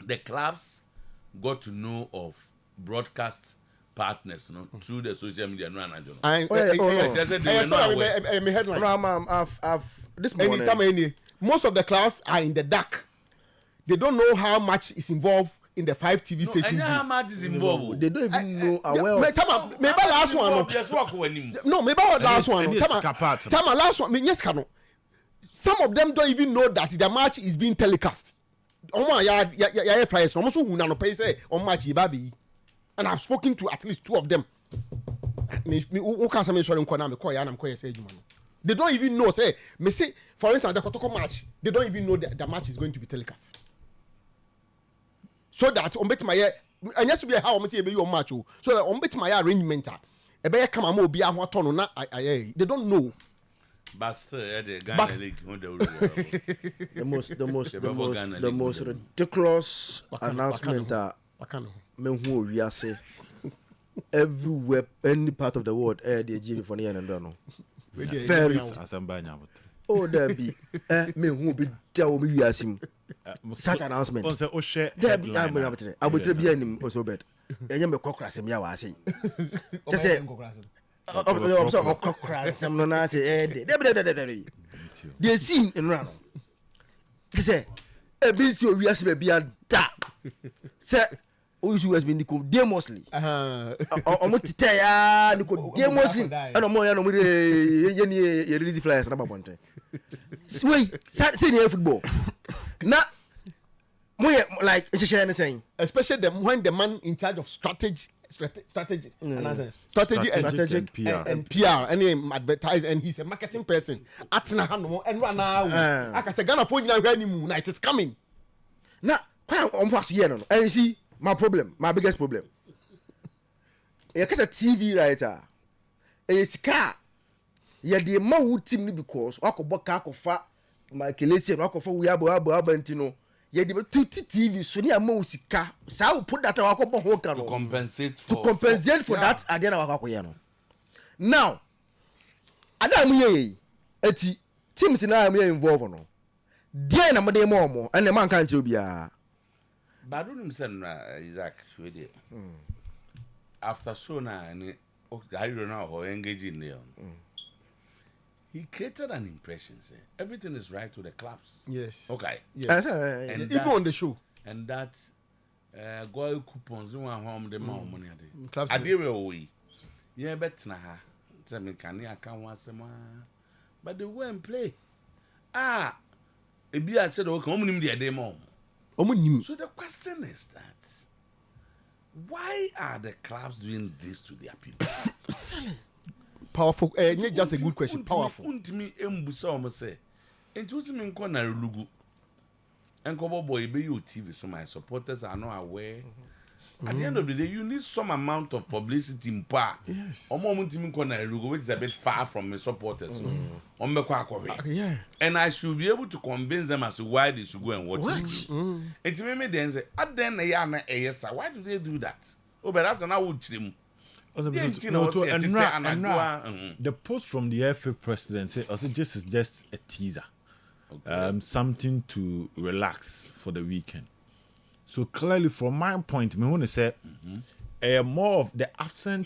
the clubs got to know of broadcast partners through the social media headline. I've this morning. Most of the clubs are in the dark. They don't know how much is involved in the 5 TV stations. How much is involved? They don't even know aware of. Maybe last one. No, maybe last one. Last one. Yes, Kano. Some of them don't even know that the match is being telecast. And I've spoken to at least 2 of them. They don't even know. Say, for instance, the Kotoko match. They don't even know that the match is going to be telecast. So that on bet my and yes to be how I say your match so that on bet my arrangement e be come am obi ahwo to no na they don't know but still the Ghana League the most ridiculous announcement me hu owiase everywhere any part of the world the GV for near and no very oh there be me hu be tell me wiasim such announcement there be I will tell you him also bet enye me kokra sem ya wa say just say kokra sem no na say they seen in run say e be see owiase be bia da say o you has been Nicodemously omo tete ya Nicodemously and omo ya no mo ye release flyers na babonte wait say the football na like anything especially when the man in charge of strategy and PR and him advertise and he's a marketing person atna hano and run now I can say Ghana for nyina hwani mu na it is coming na kwa on pass here no and you see my biggest problem e ka TV writer e sika ye de ma wu team ni because akobo ka akofa my kelesi no akofa wi abo ntino ye de to TV so ni ama usika sa wo put that wakọ ho ka to no compensate for that ade na wakọ ye no now adam ye eti teams na am ye involve no dey na mo dey mo and man kan che obia Badunum sen Isaac we dey after show na any I don't know how engage in there. He created an impression. Say everything is right with the clubs. Yes. Okay. Yes. And Even on the show. And that goal coupons you want home the more money ade. Clubs. Ade we. Yeah, bet na ha. Tell me can you account once but they won't play. Ebi I said okay, omunim the ade more. Omunim. So the question is that why are the clubs doing this to their people? Powerful. Just a good question. Powerful. Untimi embusa omo say. Entusi me nko na relugu. Enko boy be you TV so my supporters are not aware. At the end of the day, you need some amount of publicity in pa. Yes. Omo untimi nko na relugu, which is a bit far from my supporters. Yeah. And I should be able to convince them as to why they should go and watch it. And to me then say, why do they do that? Oh, but that's an out the post from the FA president said, this is just a teaser. Okay. Something to relax for the weekend. So clearly, from my point, I want to say, more of the absence